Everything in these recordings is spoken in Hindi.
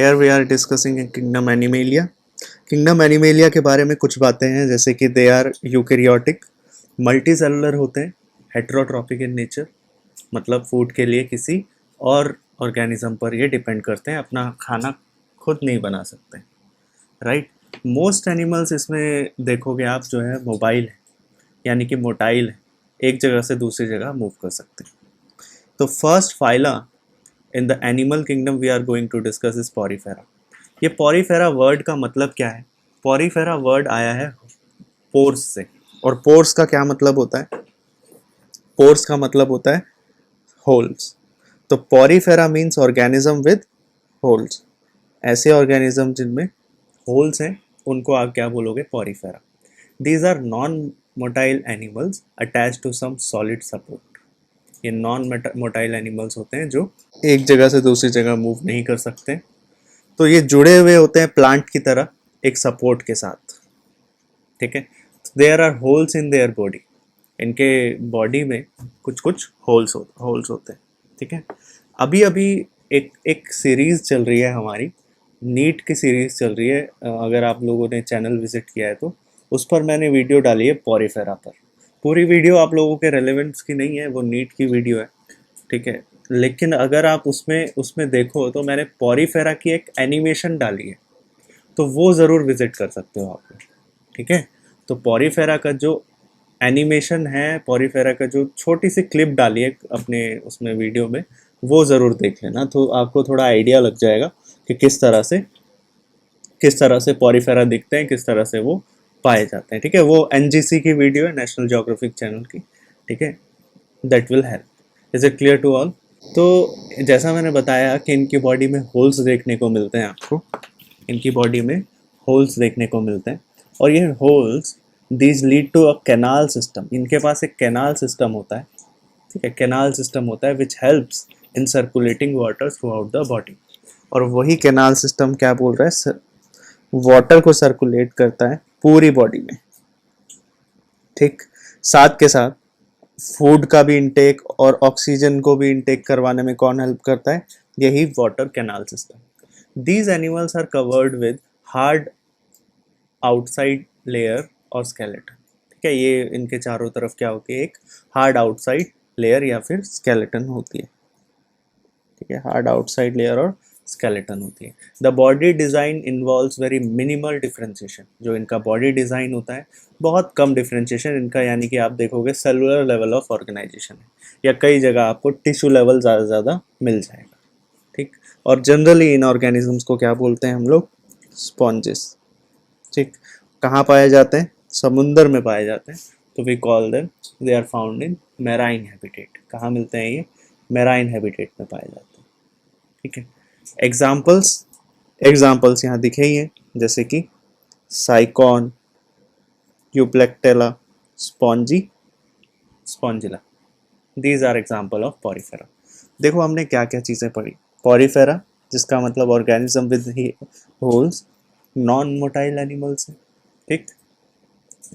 Hair we are discussing kingdom animalia. Kingdom animalia के बारे में कुछ बातें हैं, जैसे कि they are eukaryotic, multi cellular होते हैं, हेटेरोट्रॉपिक इन नेचर, मतलब फूड के लिए किसी और ऑर्गेनिज्म पर ये डिपेंड करते हैं, अपना खाना खुद नहीं बना सकते, राइट। मोस्ट एनिमल्स इसमें देखोगे आप जो है मोबाइल है, यानी कि मोटाइल है, एक जगह से दूसरी जगह मूव कर सकते हैं। तो first phyla in the animal kingdom we are going to discuss is porifera. ये पॉरीफेरा वर्ड का मतलब क्या है? पॉरीफेरा वर्ड आया है पोर्स से, और पोर्स का क्या मतलब होता है? पोर्स का मतलब होता है होल्स। तो porifera means organism with holes. ऐसे ऑर्गेनिज्म जिनमें होल्स हैं उनको आप क्या बोलोगे? Porifera. These are non motile animals attach to some solid support. ये नॉन मोटाइल एनिमल्स होते हैं जो एक जगह से दूसरी जगह मूव नहीं कर सकते, तो ये जुड़े हुए होते हैं प्लांट की तरह एक सपोर्ट के साथ, ठीक है। There are holes in their body, इनके बॉडी में कुछ कुछ होल्स होते हैं, ठीक है। अभी अभी एक सीरीज़ चल रही है हमारी, नीट की सीरीज़ चल रही है, अगर आप लोगों ने चैनल विजिट किया है तो उस पर मैंने वीडियो डाली है पॉरीफेरा पर। पूरी वीडियो आप लोगों के रेलेवेंस की नहीं है, वो नीट की वीडियो है, ठीक है। लेकिन अगर आप उसमें देखो तो मैंने पॉरीफेरा की एक एनिमेशन डाली है, तो वो ज़रूर विजिट कर सकते हो आप लोग, ठीक है। तो पॉरीफेरा का जो एनिमेशन है, पॉरीफेरा का जो छोटी सी क्लिप डाली है अपने उसमें वीडियो में, वो ज़रूर देख लेना, तो आपको थोड़ा आइडिया लग जाएगा कि किस तरह से पॉरीफेरा दिखते हैं, किस तरह से वो पाए जाते हैं, ठीक है। वो एनजीसी की वीडियो है, नेशनल ज्योग्राफिक चैनल की, ठीक है। That will help. Is it clear to all? तो जैसा मैंने बताया कि इनकी बॉडी में होल्स देखने को मिलते हैं, आपको इनकी बॉडी में होल्स देखने को मिलते हैं, और ये holes these lead to a canal system. इनके पास एक कैनाल सिस्टम होता है, ठीक है, कैनाल सिस्टम होता है which helps in circulating water through out the body. और वही कैनाल सिस्टम क्या बोल रहा है? वाटर को सर्कुलेट करता है पूरी बॉडी में, ठीक। साथ के साथ फूड का भी इनटेक और ऑक्सीजन को भी इनटेक करवाने में कौन हेल्प करता है? यही water canal system. These animals are covered with hard outside layer और स्केलेटन, ठीक है। ये इनके चारों तरफ क्या होती है? एक हार्ड आउटसाइड लेयर या फिर स्केलेटन होती है, ठीक है। हार्ड आउटसाइड लेयर और स्केलेटन होती है। The body design involves very minimal differentiation. जो इनका बॉडी डिज़ाइन होता है बहुत कम डिफ्रेंशिएशन इनका, यानी कि आप देखोगे सेलुलर लेवल ऑफ ऑर्गेनाइजेशन है, या कई जगह आपको टिश्यू लेवल ज़्यादा ज़्यादा मिल जाएगा, ठीक। और जनरली इन ऑर्गेनिजम्स को क्या बोलते हैं हम लोग? स्पॉन्जेस, ठीक। कहाँ पाए जाते हैं? समुंदर में पाए जाते हैं, तो we call them they are found in marine habitat. कहाँ मिलते हैं ये? मैराइन हैबिटेट में पाए जाते हैं, ठीक है। एग्जाम्पल्स यहाँ दिखे ही हैं, जैसे कि sycon, euplectella, spongilla. These are example of porifera. देखो हमने क्या क्या चीज़ें पढ़ी। पॉरीफेरा जिसका मतलब organism with holes, non motile animals है, ठीक।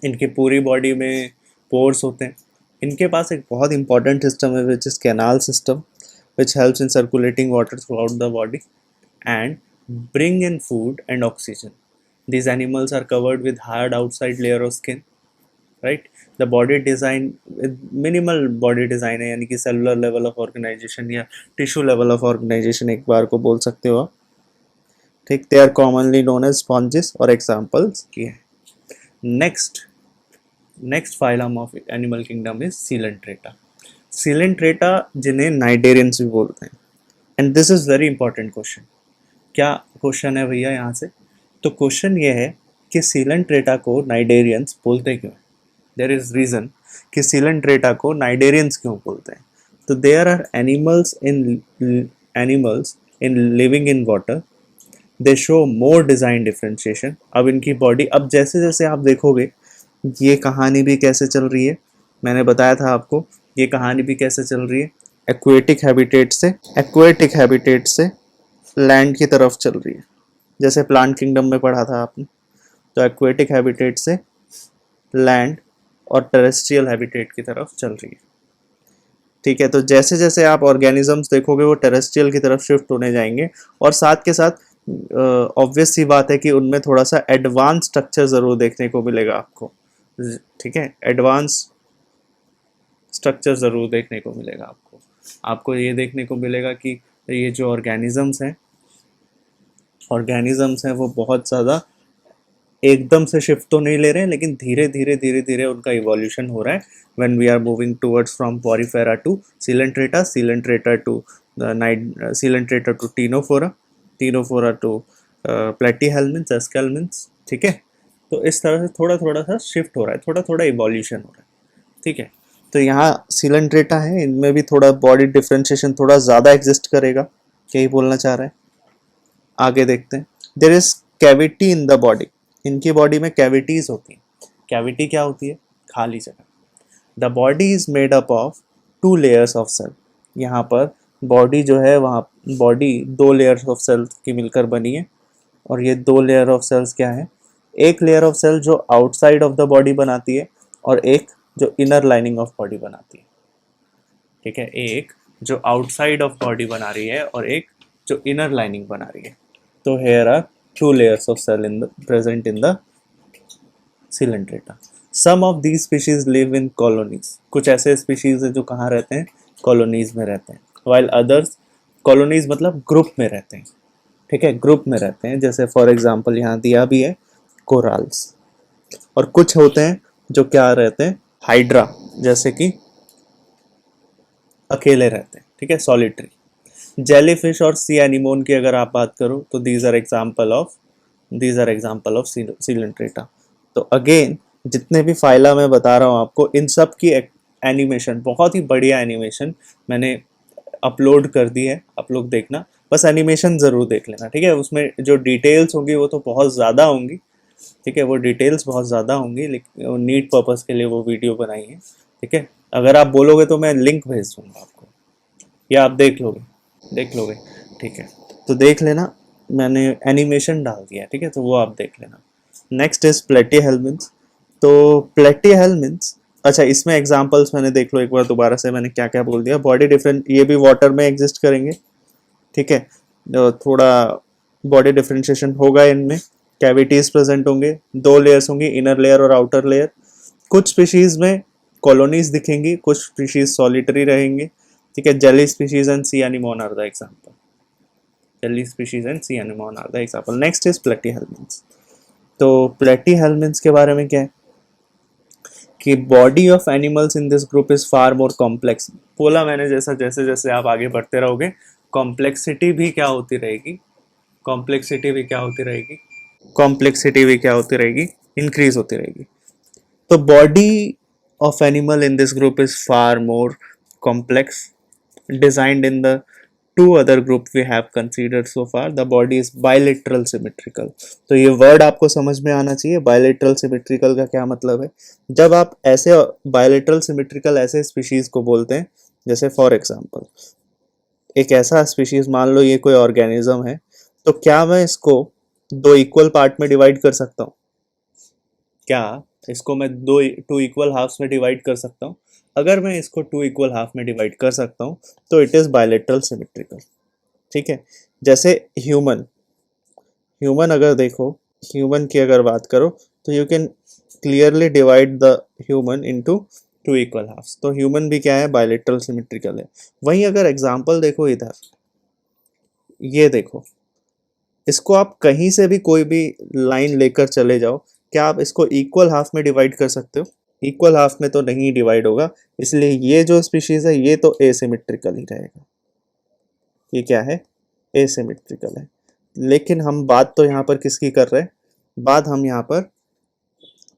इनके पूरी बॉडी में पोर्स होते हैं। इनके पास एक बहुत इंपॉर्टेंट सिस्टम है which is canal system, which helps in circulating water throughout the body and bring in food and oxygen. These animals are covered with hard outside layer of skin, right? The body design with minimal body design है, यानी कि cellular level of organization या tissue level of organization एक बार को बोल सकते हो आप, ठीक। They are commonly known as sponges और examples ये है। Next phylum of animal kingdom is Coelenterata. Coelenterata जिन्हें नाइडेरियंस भी बोलते हैं, and this is very important question. क्या क्वेश्चन है भैया यहाँ से? तो क्वेश्चन ये है कि सीलेंट्रेटा को नाइडेरियंस बोलते क्यों? देयर इज रीजन कि सीलेंट्रेटा को नाइडेरियंस क्यों बोलते हैं। तो there are animals in living in water, they show more design differentiation. अब इनकी बॉडी, अब जैसे जैसे आप देखोगे ये कहानी भी कैसे चल रही है, मैंने बताया था आपको ये कहानी भी कैसे चल रही है, एक्वेटिक हैबिटेट से लैंड की तरफ चल रही है। जैसे प्लांट किंगडम में पढ़ा था आपने, तो एक्वेटिक हैबिटेट से लैंड और टेरेस्ट्रियल हैबिटेट की तरफ चल रही है, ठीक है। तो जैसे जैसे आप ऑर्गेनिजम्स देखोगे वो टेरेस्ट्रियल की तरफ शिफ्ट होने जाएंगे, और साथ के साथ ऑब्वियस सी बात है कि उनमें थोड़ा सा एडवांस स्ट्रक्चर ज़रूर देखने को मिलेगा आपको, ठीक है, एडवांस स्ट्रक्चर ज़रूर देखने को मिलेगा आपको। आपको ये देखने को मिलेगा कि ये जो ऑर्गेनिजम्स हैं वो बहुत ज़्यादा एकदम से शिफ्ट तो नहीं ले रहे हैं, लेकिन धीरे धीरे धीरे धीरे उनका इवोल्यूशन हो रहा है when we are moving towards from Porifera to Coelenterata, Coelenterata to knight, Coelenterata to Ctenophora, Ctenophora to Platyhelminthes, Aschelminthes, ठीक है। तो इस तरह से थोड़ा थोड़ा सा शिफ्ट हो रहा है, थोड़ा थोड़ा इवोल्यूशन हो रहा है, ठीक है। तो यहाँ सिलेंट्रेटा है, इनमें भी थोड़ा बॉडी डिफ्रेंशिएशन थोड़ा ज़्यादा एग्जिस्ट करेगा, यही बोलना चाह रहा है। आगे देखते हैं। There is cavity in the body, इनकी बॉडी में कैविटीज होती हैं। कैविटी क्या होती है? खाली जगह। The body is made up of 2 layers of cell. यहाँ पर बॉडी जो है, वहाँ बॉडी 2 लेयर्स ऑफ सेल्स की मिलकर बनी है। और ये 2 लेयर ऑफ सेल्स क्या है? एक लेयर ऑफ सेल जो आउटसाइड ऑफ द बॉडी बनाती है, और एक जो इनर लाइनिंग ऑफ बॉडी बनाती है, ठीक है। एक जो आउटसाइड ऑफ बॉडी बना रही है और एक जो इनर लाइनिंग बना रही है। तो hair are 2 layers of cell present in the Coelenterata. Some of these species live in colonies. कुछ ऐसे species है जो कहाँ रहते हैं? कॉलोनीज में रहते हैं। While others, कॉलोनीज मतलब ग्रुप में रहते हैं, ठीक है, ग्रुप में रहते हैं। जैसे फॉर एग्जाम्पल यहाँ दिया भी है कोराल्स। और कुछ होते हैं जो क्या रहते हैं? हाइड्रा, जैसे कि अकेले रहते हैं, ठीक है, सॉलिटरी। जेलीफिश और सी एनिमोन की अगर आप बात करो तो these are example of coelenterata. तो अगेन जितने भी फाइला मैं बता रहा हूँ आपको, इन सब की एनिमेशन, बहुत ही बढ़िया एनिमेशन मैंने अपलोड कर दी है, आप लोग देखना, बस एनिमेशन ज़रूर देख लेना, ठीक है। उसमें जो डिटेल्स होंगी वो तो बहुत ज़्यादा होंगी, ठीक है, वो डिटेल्स बहुत ज़्यादा होंगी, लेकिन नीट पर्पज़ के लिए वो वीडियो बनाई है, ठीक है। अगर आप बोलोगे तो मैं लिंक भेज दूँगा आपको, या आप देख लोगे, ठीक है। तो देख लेना, मैंने एनिमेशन डाल दिया है, ठीक है, तो वो आप देख लेना। Next is Platyhelminthes. तो प्लेटीहेल्मिन्थ्स, अच्छा, इसमें एग्जांपल्स मैंने देख लो एक बार दोबारा से, मैंने क्या क्या बोल दिया। बॉडी डिफरेंट, ये भी वाटर में एग्जिस्ट करेंगे, ठीक है। थोड़ा बॉडी डिफरेंशिएशन होगा इनमें, कैविटीज प्रेजेंट होंगे, 2 लेयर्स होंगी, इनर लेयर और आउटर लेयर। कुछ स्पीशीज में कॉलोनीज दिखेंगी, कुछ स्पीशीज सॉलिटरी रहेंगे, ठीक है। Jelly species and sea anemone are the example. Jelly species and sea anemone are the example. Next is platyhelminths. तो platyhelminths के बारे में क्या है कि body of animals in this group is far more complex. बोला मैंने, जैसे जैसे आप आगे बढ़ते रहोगे, कॉम्प्लेक्सिटी भी क्या होती रहेगी, इंक्रीज होती रहेगी। तो body of animal in this group is far more complex, designed in the 2 other group we have considered so far. The body is bilateral symmetrical. तो ये वर्ड आपको समझ में आना चाहिए। bilateral symmetrical का क्या मतलब है? जब आप ऐसे bilateral symmetrical ऐसे स्पीशीज को बोलते हैं, जैसे फॉर एग्जांपल एक ऐसा स्पीशीज, मान लो ये कोई ऑर्गेनिज्म है, तो क्या मैं इसको 2 इक्वल पार्ट में डिवाइड कर सकता हूँ? क्या इसको मैं 2 इक्वल हाफ्स में डिवाइड कर सकता हूँ? अगर मैं इसको 2 इक्वल हाफ में डिवाइड कर सकता हूँ तो इट इज़ बायलेटरल सिमेट्रिकल, ठीक है। जैसे ह्यूमन अगर देखो, ह्यूमन की अगर बात करो तो you can clearly divide the human into 2 equal halves. तो ह्यूमन भी क्या है? बायलेटरल सिमेट्रिकल है। वहीं अगर एग्जांपल देखो इधर, ये देखो, इसको आप कहीं से भी कोई भी लाइन लेकर चले जाओ, क्या आप इसको इक्वल हाफ में डिवाइड कर सकते हो? इक्वल हाफ में तो नहीं डिवाइड होगा, इसलिए ये जो स्पीशीज है ये तो एसिमेट्रिकल ही रहेगा। ये क्या है? एसिमेट्रिकल है। लेकिन हम बात तो यहाँ पर किसकी कर रहे हैं? बात हम यहाँ पर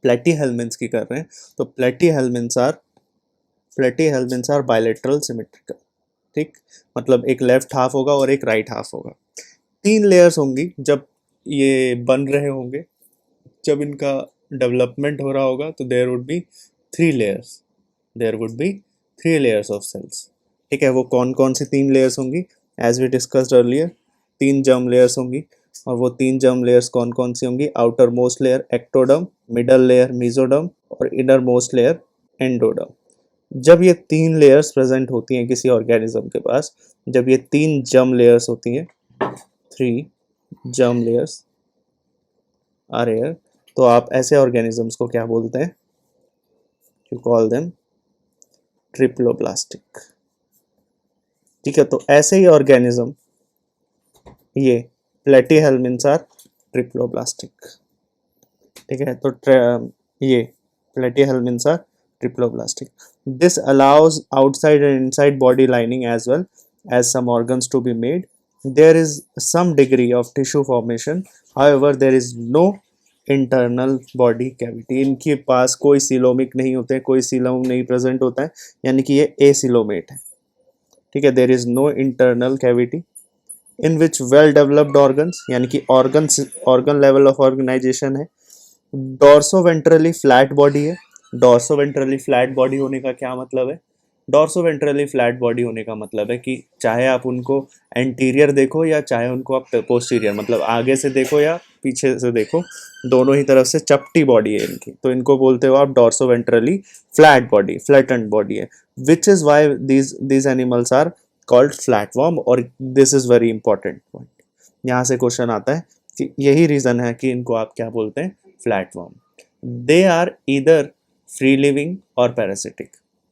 प्लेटीहेल्मिन्थ्स की कर रहे हैं। तो प्लेटीहेल्मिन्थ्स आर बायलेटरल सिमेट्रिकल, ठीक, मतलब एक लेफ्ट हाफ होगा और एक राइट हाफ होगा। 3 लेयर्स होंगी जब ये बन रहे होंगे, जब इनका डेवलपमेंट हो रहा होगा, तो there would be 3 layers of cells, ठीक है। वो कौन कौन सी 3 लेयर्स होंगी? As we discussed earlier, 3 germ layers होंगी। और वो 3 जर्म लेयर्स कौन कौन सी होंगी? Outer most layer ectoderm, middle layer mesoderm और इनर मोस्ट लेयर एंडोडर्म। जब ये 3 लेयर्स प्रेजेंट होती हैं किसी ऑर्गेनिज्म के पास, जब ये 3 जर्म लेयर्स होती हैं, 3 जर्म लेयर्स आर एयर, तो आप ऐसे ऑर्गेनिजम्स को क्या बोलते हैं? You call them triploblastic. ठीक है, तो ऐसे ही ऑर्गेनिज्म ये प्लेटीहेल्मिन्थ्स आर ट्रिप्लोब्लास्टिक। ठीक है, तो ये Platyhelminthes are triploblastic. This allows outside and inside body lining as well as some organs to be made. There is some degree of tissue formation. However, there is no internal body cavity. इनके पास कोई सीलोमिक नहीं होते हैं, कोई सीलोम नहीं प्रेजेंट होता है, यानी कि ये एसीलोमेट है। ठीक है, there is no internal cavity in which well developed organs, यानी कि organ level of organization है। डॉर्सोवेंट्रली फ्लैट बॉडी है। डॉर्सोवेंट्रली फ्लैट बॉडी होने का क्या मतलब है? डॉर्सोवेंट्रली फ्लैट बॉडी होने का मतलब है कि चाहे आप उनको एंटीरियर देखो या चाहे उनको आप पोस्टीरियर, मतलब आगे से देखो या पीछे से देखो, दोनों ही तरफ से चपटी बॉडी है इनकी, तो इनको बोलते हो आप dorsoventrally flat body, flattened body है। Which is why these animals are called flatworm, और this is very important point. यहाँ से क्वेश्चन आता है कि यही रीजन है कि इनको आप क्या बोलते हैं? Flatworm. They are either free living और पैरासिटिक।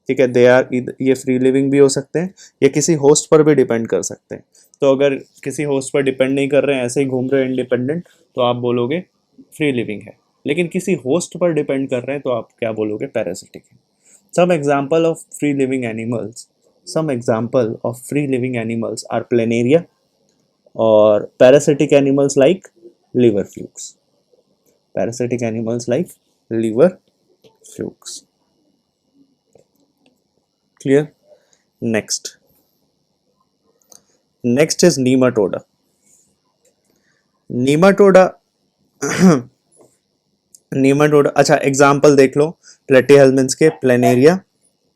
ठीक है, दे आर, ये फ्री लिविंग भी हो सकते हैं, ये किसी होस्ट पर भी डिपेंड कर सकते हैं। तो अगर किसी होस्ट पर डिपेंड नहीं कर रहे हैं, ऐसे ही घूम रहे हैं इंडिपेंडेंट, तो आप बोलोगे फ्री लिविंग है। लेकिन किसी होस्ट पर डिपेंड कर रहे हैं तो आप क्या बोलोगे? पैरासिटिक है। Some example of free living animals, some example of free living animals are planaria or parasitic animals like liver flukes. Parasitic animals like liver flukes. Clear? Next is nematoda. Nematoda, अच्छा एग्जाम्पल देख लो प्लेटीहेल्मिन्थ्स के, प्लेनेरिया,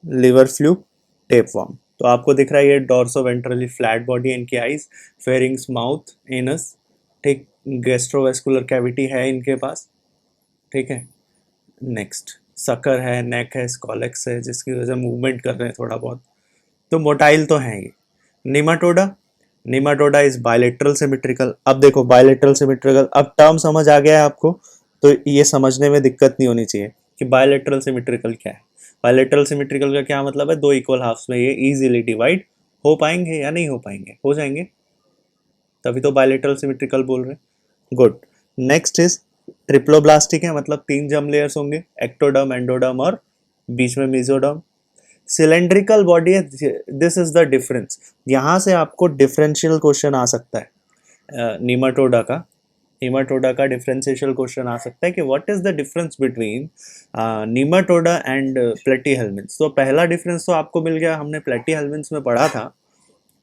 लिवर फ्लूक, टेपवर्म। तो आपको दिख रहा है ये डॉर्सोवेंट्रली फ्लैट बॉडी है इनकी, आइज, फेरिंग्स, माउथ, एनस, ठीक, गैस्ट्रोवेस्कुलर कैविटी है इनके पास। ठीक है, नेक्स्ट सकर है, नेक है, स्कॉलेक्स है, जिसकी वजह से मूवमेंट कर रहे हैं थोड़ा बहुत, तो मोटाइल तो हैं ये। निमाटोडा इज बायलेटरल सिमेट्रिकल। अब देखो बायलेटरल सिमेट्रिकल, अब टर्म समझ आ गया है आपको, तो ये समझने में दिक्कत नहीं होनी चाहिए कि बायलेटरल सिमेट्रिकल क्या है। बायलेटरल सिमेट्रिकल का क्या मतलब है? दो इक्वल हाफ्स में ये इजीली डिवाइड हो पाएंगे या नहीं हो पाएंगे? हो जाएंगे, तभी तो बायलेटरल सिमेट्रिकल बोल रहे हैं। गुड। नेक्स्ट इज ट्रिप्लोब्लास्टिक है, मतलब 3 जर्म लेयर्स होंगे, एक्टोडर्म, एंडोडर्म और बीच में मेसोडर्म। सिलेंड्रिकल बॉडी है, दिस इज द डिफरेंस। यहां से आपको डिफरेंशियल क्वेश्चन आ सकता है नीमाटोडा का डिफरेंशियल क्वेश्चन आ सकता है कि what is the difference between Nematoda and Platyhelminthes. तो पहला डिफरेंस तो आपको मिल गया, हमने प्लेटीहेल्मिन्थ्स में पढ़ा था।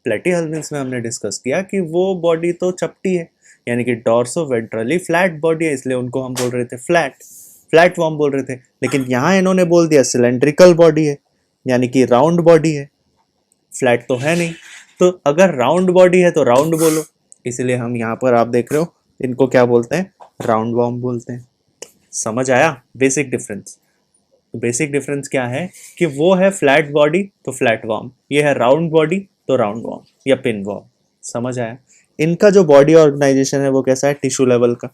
प्लेटीहेल्मिन्थ्स में हमने डिस्कस किया कि वो बॉडी तो चपटी है, यानी कि डॉर्सोवेंट्रली फ्लैट बॉडी है, इसलिए उनको हम बोल रहे थे फ्लैट वॉर्म बोल रहे थे। लेकिन यहाँ इन्होंने बोल दिया सिलेंड्रिकल बॉडी है, यानी कि राउंड बॉडी है, फ्लैट तो है नहीं। तो अगर राउंड बॉडी है तो राउंड बोलो, इसलिए हम यहाँ पर आप देख रहे हो इनको क्या बोलते हैं? राउंड वॉर्म बोलते हैं। समझ आया बेसिक डिफरेंस? बेसिक डिफरेंस क्या है कि वो है फ्लैट बॉडी तो फ्लैट वॉर्म, ये है राउंड बॉडी तो राउंड वॉर्म या पिन वॉर्म। समझ आया? इनका जो बॉडी ऑर्गेनाइजेशन है वो कैसा है? टिश्यू लेवल का,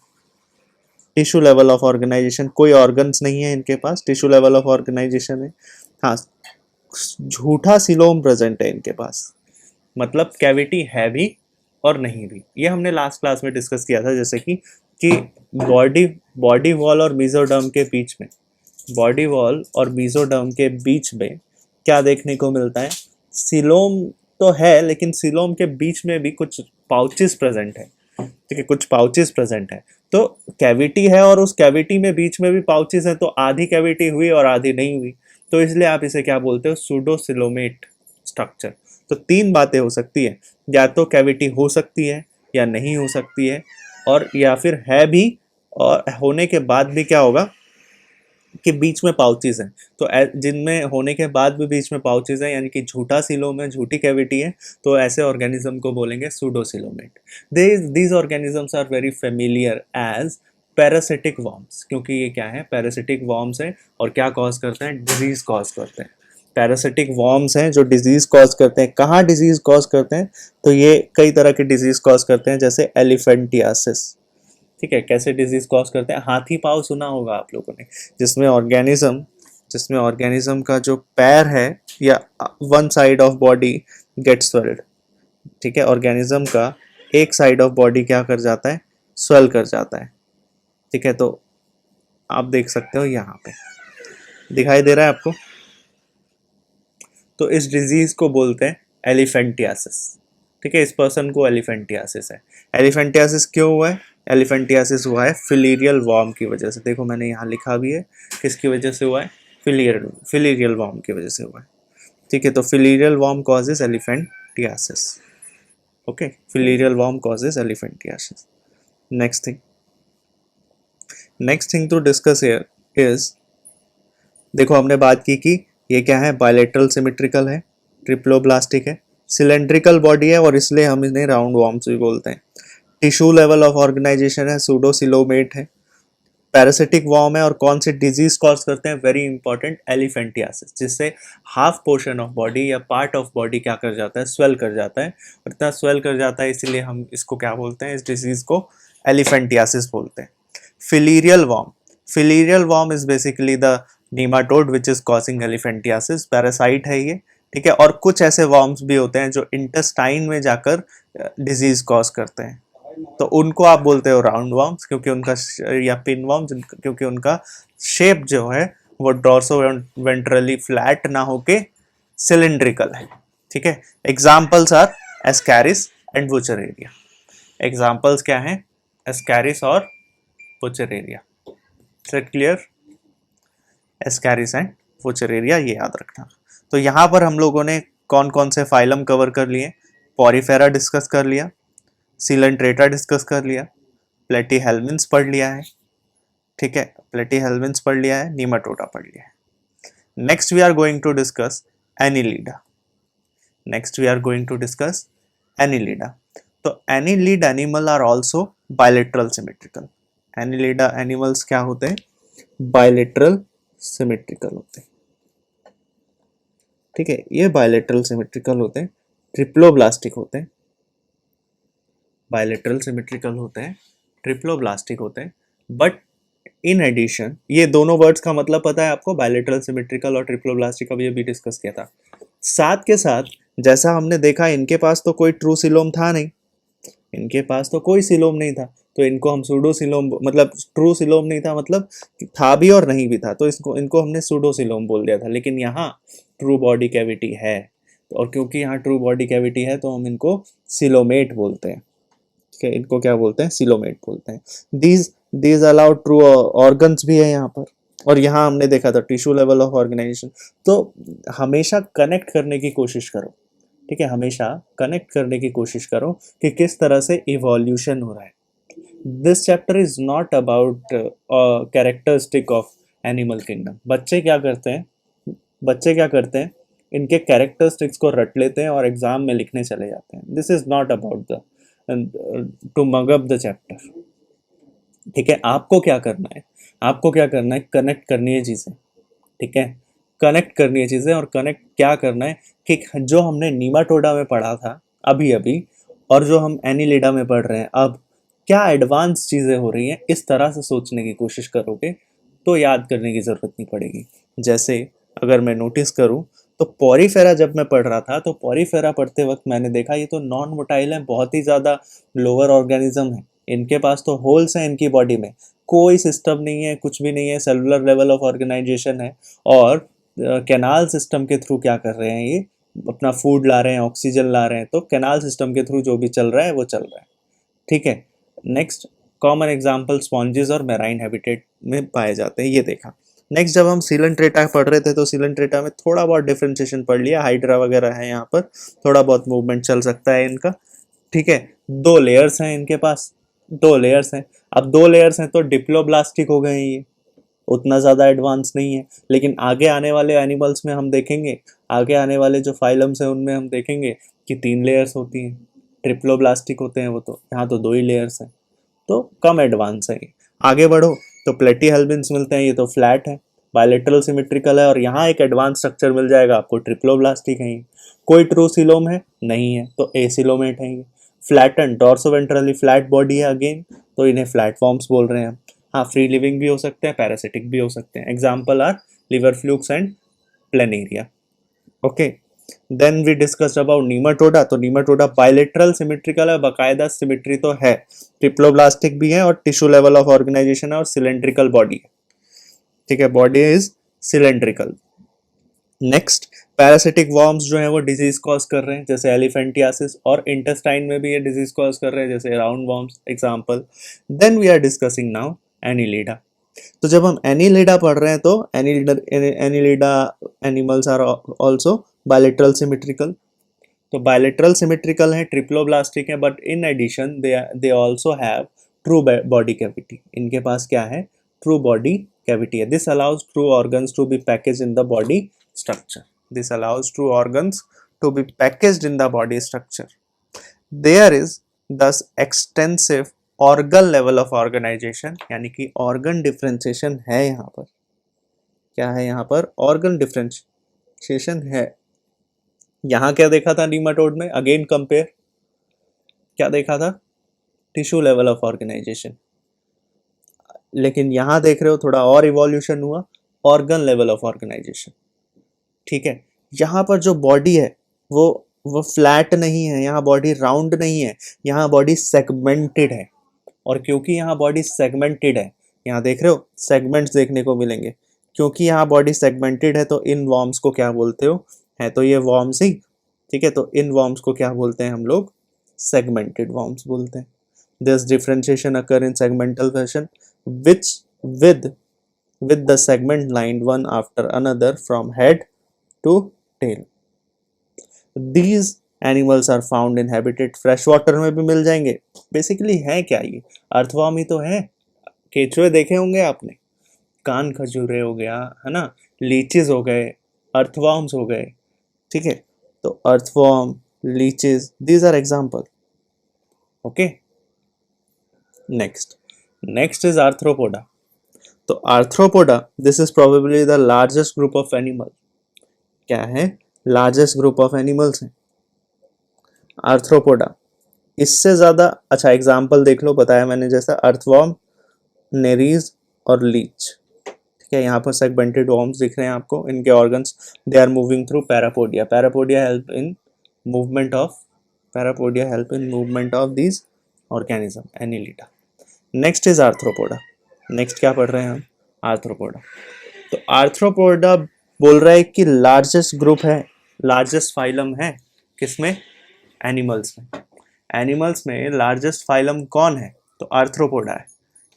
टिश्यू लेवल ऑफ ऑर्गेनाइजेशन। कोई ऑर्गन्स नहीं है इनके पास, टिश्यू लेवल ऑफ ऑर्गेनाइजेशन है। हाँ, झूठा सिलोम प्रेजेंट है इनके पास, मतलब कैविटी है भी और नहीं भी। ये हमने लास्ट क्लास में डिस्कस किया था, जैसे कि बॉडी वॉल और मेसोडर्म के बीच में, बॉडी वॉल और मेसोडर्म के बीच में क्या देखने को मिलता है? सिलोम तो है, लेकिन सिलोम के बीच में भी कुछ पाउचेस प्रेजेंट है। ठीक है, कुछ पाउचेस प्रेजेंट है। तो कैविटी है और उस कैविटी में बीच में भी पाउचेस है, तो आधी कैविटी हुई और आधी नहीं हुई, तो इसलिए आप इसे क्या बोलते हो? Pseudocoelomate structure. तो 3 बातें हो सकती है, या तो कैविटी हो सकती है या नहीं हो सकती है, और या फिर है भी और होने के बाद भी क्या होगा कि बीच में पाउचेस हैं। तो जिनमें होने के बाद भी बीच में पाउचेस हैं, यानी कि झूठा सिलोम है, झूठी कैविटी है, तो ऐसे ऑर्गेनिज्म को बोलेंगे pseudocoelomate. These organisms are very familiar as parasitic worms, क्योंकि ये क्या है? पैरासिटिक वॉर्म्स है और क्या कॉज करते हैं? डिजीज कॉज करते हैं। पैरासिटिक वॉर्म्स हैं जो डिजीज कॉज करते हैं। कहाँ डिजीज कॉज करते हैं? तो ये कई तरह के डिजीज कॉज करते हैं, जैसे एलिफेंटियासिस। ठीक है, कैसे डिजीज कॉज करते हैं? हाथी पाँव सुना होगा आप लोगों ने, जिसमें ऑर्गेनिज्म का जो पैर है या one side of body get swelled. ठीक है, ऑर्गेनिज्म का एक साइड ऑफ बॉडी क्या कर जाता है? स्वेल कर जाता है। ठीक है, तो आप देख सकते हो यहाँ पे दिखाई दे रहा है आपको। तो इस डिजीज को बोलते हैं एलिफेंटियासिस। ठीक है, इस पर्सन को एलिफेंटियासिस है। एलिफेंटियासिस क्यों हुआ है? एलिफेंटियासिस हुआ है फिलीरियल वॉर्म की वजह से। देखो मैंने यहाँ लिखा भी है किसकी वजह से हुआ है, फिलीरियल वॉर्म की वजह से हुआ है। ठीक है, तो filarial worm causes elephantiasis. Okay, filarial worm causes elephantiasis. Next thing to discuss here is, देखो हमने बात की कि ये क्या है, बायलेटरल सिमेट्रिकल है, ट्रिप्लोब्लास्टिक है, सिलेंड्रिकल बॉडी है और इसलिए हम इन्हें राउंड वॉर्म्स भी बोलते हैं। टिश्यू लेवल ऑफ ऑर्गेनाइजेशन है, सूडोसिलोमेट है, पैरासिटिक वॉर्म है और कौन सी डिजीज कॉज करते हैं? वेरी इंपॉर्टेंट, एलिफेंटियासिस, जिससे हाफ पोर्शन ऑफ बॉडी या पार्ट ऑफ बॉडी क्या कर जाता है? स्वेल कर जाता है। और इतना स्वेल कर जाता है इसीलिए हम इसको क्या बोलते हैं? इस डिजीज को एलिफेंटियासिस बोलते हैं। Filarial worm is basically the nematode which is causing elephantiasis. Parasite है ये। ठीक है, और कुछ ऐसे वॉर्म्स भी होते हैं जो इंटेस्टाइन में जाकर डिजीज कॉज करते हैं, तो उनको आप बोलते हो राउंड वॉर्म्स, क्योंकि उनका या पिन वॉर्म्स, क्योंकि उनका शेप जो है वो डॉर्सो वेंट्रली फ्लैट ना होके सिलिंड्रिकल है। ठीक है, examples are ascaris and wuchereria. Examples क्या हैं? एस्कैरिस और wuchereria. Clear? Ascaris and wuchereria, ये याद रखना। तो यहाँ पर हम लोगों ने कौन कौन से फाइलम कवर कर लिए? पॉरीफेरा डिस्कस कर लिया, सिलेंट्रेटा डिस्कस कर लिया, प्लेटीहेल्मिन्स पढ़ लिया है। ठीक है, प्लेटीहेल्मिन्स पढ़ लिया है, नीमाटोडा पढ़ लिया है। Next we are going to discuss Annelida. तो annelid animal are also bilateral symmetrical. Annelida animals क्या होते हैं? बायलेटरल सिमेट्रिकल होते हैं। ठीक है, ये बायलेटरल सिमेट्रिकल होते हैं, ट्रिप्लोब्लास्टिक होते हैं। बायलेटरल सिमेट्रिकल होते हैं, ट्रिप्लोब्लास्टिक होते हैं। बट इन एडिशन, ये दोनों वर्ड्स का मतलब पता है आपको, बायलेटरल सिमेट्रिकल और ट्रिप्लोब्लास्टिक, अभी अभी डिस्कस किया था। साथ के साथ जैसा हमने देखा, इनके पास तो कोई ट्रू सिलोम था नहीं, इनके पास तो कोई सिलोम नहीं था, तो इनको हम सूडो सिलोम, मतलब ट्रू सिलोम नहीं था, मतलब था भी और नहीं भी था, तो इनको हमने सूडो सिलोम बोल दिया था। लेकिन यहाँ ट्रू बॉडी कैविटी है, और क्योंकि यहाँ ट्रू बॉडी कैविटी है तो हम इनको सिलोमेट बोलते हैं। ठीक है, इनको क्या बोलते हैं? सिलोमेट बोलते हैं। दीज अलाउ ट्रू ऑर्गन्स भी है यहाँ पर, और यहाँ हमने देखा था टिश्यू लेवल ऑफ ऑर्गेनाइजेशन। तो हमेशा कनेक्ट करने की कोशिश करो। ठीक है, हमेशा कनेक्ट करने की कोशिश करो कि किस तरह से इवोल्यूशन हो रहा है। This chapter is not about characteristic of animal kingdom. बच्चे क्या करते हैं, इनके कैरेक्टरिस्टिक्स को रट लेते हैं और एग्जाम में लिखने चले जाते हैं। This is not about the two mug up the chapter. ठीक है, आपको क्या करना है? कनेक्ट करनी है चीज़ें। ठीक है, कनेक्ट करनी है चीज़ें, और कनेक्ट क्या करना है कि जो हमने नीमाटोडा में पढ़ा था अभी अभी, और जो हम एनिलिडा में पढ़ रहे हैं अब, क्या एडवांस चीज़ें हो रही हैं, इस तरह से सोचने की कोशिश करोगे तो याद करने की ज़रूरत नहीं पड़ेगी। जैसे अगर मैं नोटिस करूँ तो पॉरीफेरा जब मैं पढ़ रहा था, तो पॉरीफेरा पढ़ते वक्त मैंने देखा ये तो नॉन मोटाइल है, बहुत ही ज़्यादा लोअर ऑर्गेनिज्म है, इनके पास तो होल्स हैं, इनकी बॉडी में कोई सिस्टम नहीं है, कुछ भी नहीं है, सेलुलर लेवल ऑफ ऑर्गेनाइजेशन है, और कैनाल सिस्टम के थ्रू क्या कर रहे हैं, ये अपना फूड ला रहे हैं, ऑक्सीजन ला रहे हैं, तो कैनाल सिस्टम के थ्रू जो भी चल रहा है वो चल रहा है। ठीक है, नेक्स्ट कॉमन एग्जाम्पल स्पॉन्जेस और मैराइन हैबिटेट में पाए जाते हैं, ये देखा। नेक्स्ट जब हम सिलेंट्रेटा पढ़ रहे थे तो सिलेंट्रेटा में थोड़ा बहुत डिफ्रेंशिएशन पढ़ लिया, हाइड्रा वगैरह है यहाँ पर, थोड़ा बहुत मूवमेंट चल सकता है इनका। ठीक है, 2 लेयर्स हैं इनके पास, 2 लेयर्स हैं। अब 2 लेयर्स हैं तो डिप्लोब्लास्टिक हो गए, ये उतना ज़्यादा एडवांस नहीं है। लेकिन आगे आने वाले एनिमल्स में हम देखेंगे, आगे आने वाले जो फाइलम्स हैं उनमें हम देखेंगे कि 3 लेयर्स होती हैं, ट्रिप्लोब्लास्टिक होते हैं वो, तो यहाँ तो 2 ही लेयर्स हैं, तो कम एडवांस है। आगे बढ़ो तो प्लेटीहेल्मिन्स मिलते हैं, ये तो फ्लैट है। बायलेटरल सिमेट्रिकल है, और यहाँ एक एडवांस स्ट्रक्चर मिल जाएगा आपको ट्रिप्लोब्लास्टी कहीं। कोई ट्रू सिलोम है नहीं है, तो एसिलोमेट है ये। फ्लैटन डॉर्सोवेंट्रली फ्लैट बॉडी है अगेन, तो इन्हें फ्लैटफॉर्म्स बोल रहे हैं हम। हाँ, फ्री लिविंग भी हो सकते हैं, पैरासिटिक भी हो सकते हैं। Example are liver flukes and planaria. Okay, then we discussed about nematoda. तो नीमाटोडा बायलेटरल सिमेट्रिकल है, बाकायदा सिमेट्री तो है, ट्रिप्लोब्लास्टिक भी है, और टिश्यू लेवल ऑफ ऑर्गेनाइजेशन है, और सिलेंड्रिकल बॉडी है। ठीक है, body is cylindrical. Next, parasitic worms जो है वो डिजीज कॉज कर रहे हैं, जैसे एलिफेंटियासिस, और इंटेस्टाइन में भी ये डिजीज कॉज कर रहे हैं, जैसे round worms example. Then we are discussing now annelida. तो जब हम एनिलिडा पढ़ रहे हैं तो annelida animals are also bilateral symmetrical. तो बायलेटरल सिमेट्रिकल है, ट्रिप्लोब्लास्टिक है, but in addition they also have true body cavity. इनके पास क्या है? ट्रू बॉडी कैविटी है। This allows true organs to be package in the body structure. This allows true organs to be packaged in the body structure. There is thus extensive organ level of organization, यानी कि ऑर्गन डिफरेंशिएशन है यहाँ पर। क्या है यहाँ पर? ऑर्गन डिफरेंशिएशन है। यहाँ क्या देखा था नीमाटोड में? अगेन कंपेयर, क्या देखा था? Tissue level of organization. लेकिन यहाँ देख रहे हो थोड़ा और इवोल्यूशन हुआ, ऑर्गन लेवल ऑफ ऑर्गेनाइजेशन। ठीक है, यहाँ पर जो बॉडी है वो फ्लैट नहीं है, यहाँ बॉडी राउंड नहीं है, यहाँ बॉडी सेगमेंटेड है। और क्योंकि यहाँ बॉडी सेगमेंटेड है, यहाँ देख रहे हो सेगमेंट्स देखने को मिलेंगे, क्योंकि यहाँ बॉडी सेगमेंटेड है तो इन वॉर्म्स को क्या बोलते हो? है तो ये वॉर्म्स ही। ठीक है, तो इन वॉर्म्स को क्या बोलते हैं हम लोग? सेगमेंटेड वॉर्म्स बोलते हैं। This differentiation occur in segmental fashion which with the segment lined one after another from head to tail. These animals are found in habitat fresh water में भी मिल जाएंगे। बेसिकली है क्या ये? अर्थवर्म ही तो है। केचुए देखे होंगे आपने, कान खजूरे हो गया है ना, लीचेस हो गए, अर्थवर्म्स हो गए। ठीक है, तो earthworm, leches, these are example. Okay, next is arthropoda. तो arthropoda, this is probably the largest group of animal. क्या है? लार्जेस्ट ग्रुप ऑफ एनिमल्स हैं आर्थ्रोपोडा। इससे ज्यादा अच्छा एग्जांपल देख लो, बताया मैंने जैसा, अर्थवर्म, नेरीज और लीच। ठीक है, यहाँ पर सेगमेंटेड वर्म्स दिख रहे हैं आपको, इनके organs they are moving through parapodia. Parapodia help in movement of these organism, annelida. Next is arthropoda. Next क्या पढ़ रहे हैं हम? आर्थ्रोपोडा। तो आर्थ्रोपोडा बोल रहा है कि लार्जेस्ट ग्रुप है, लार्जेस्ट फाइलम है किसमें? एनिमल्स में। एनिमल्स में लार्जेस्ट फाइलम कौन है? तो आर्थ्रोपोडा है।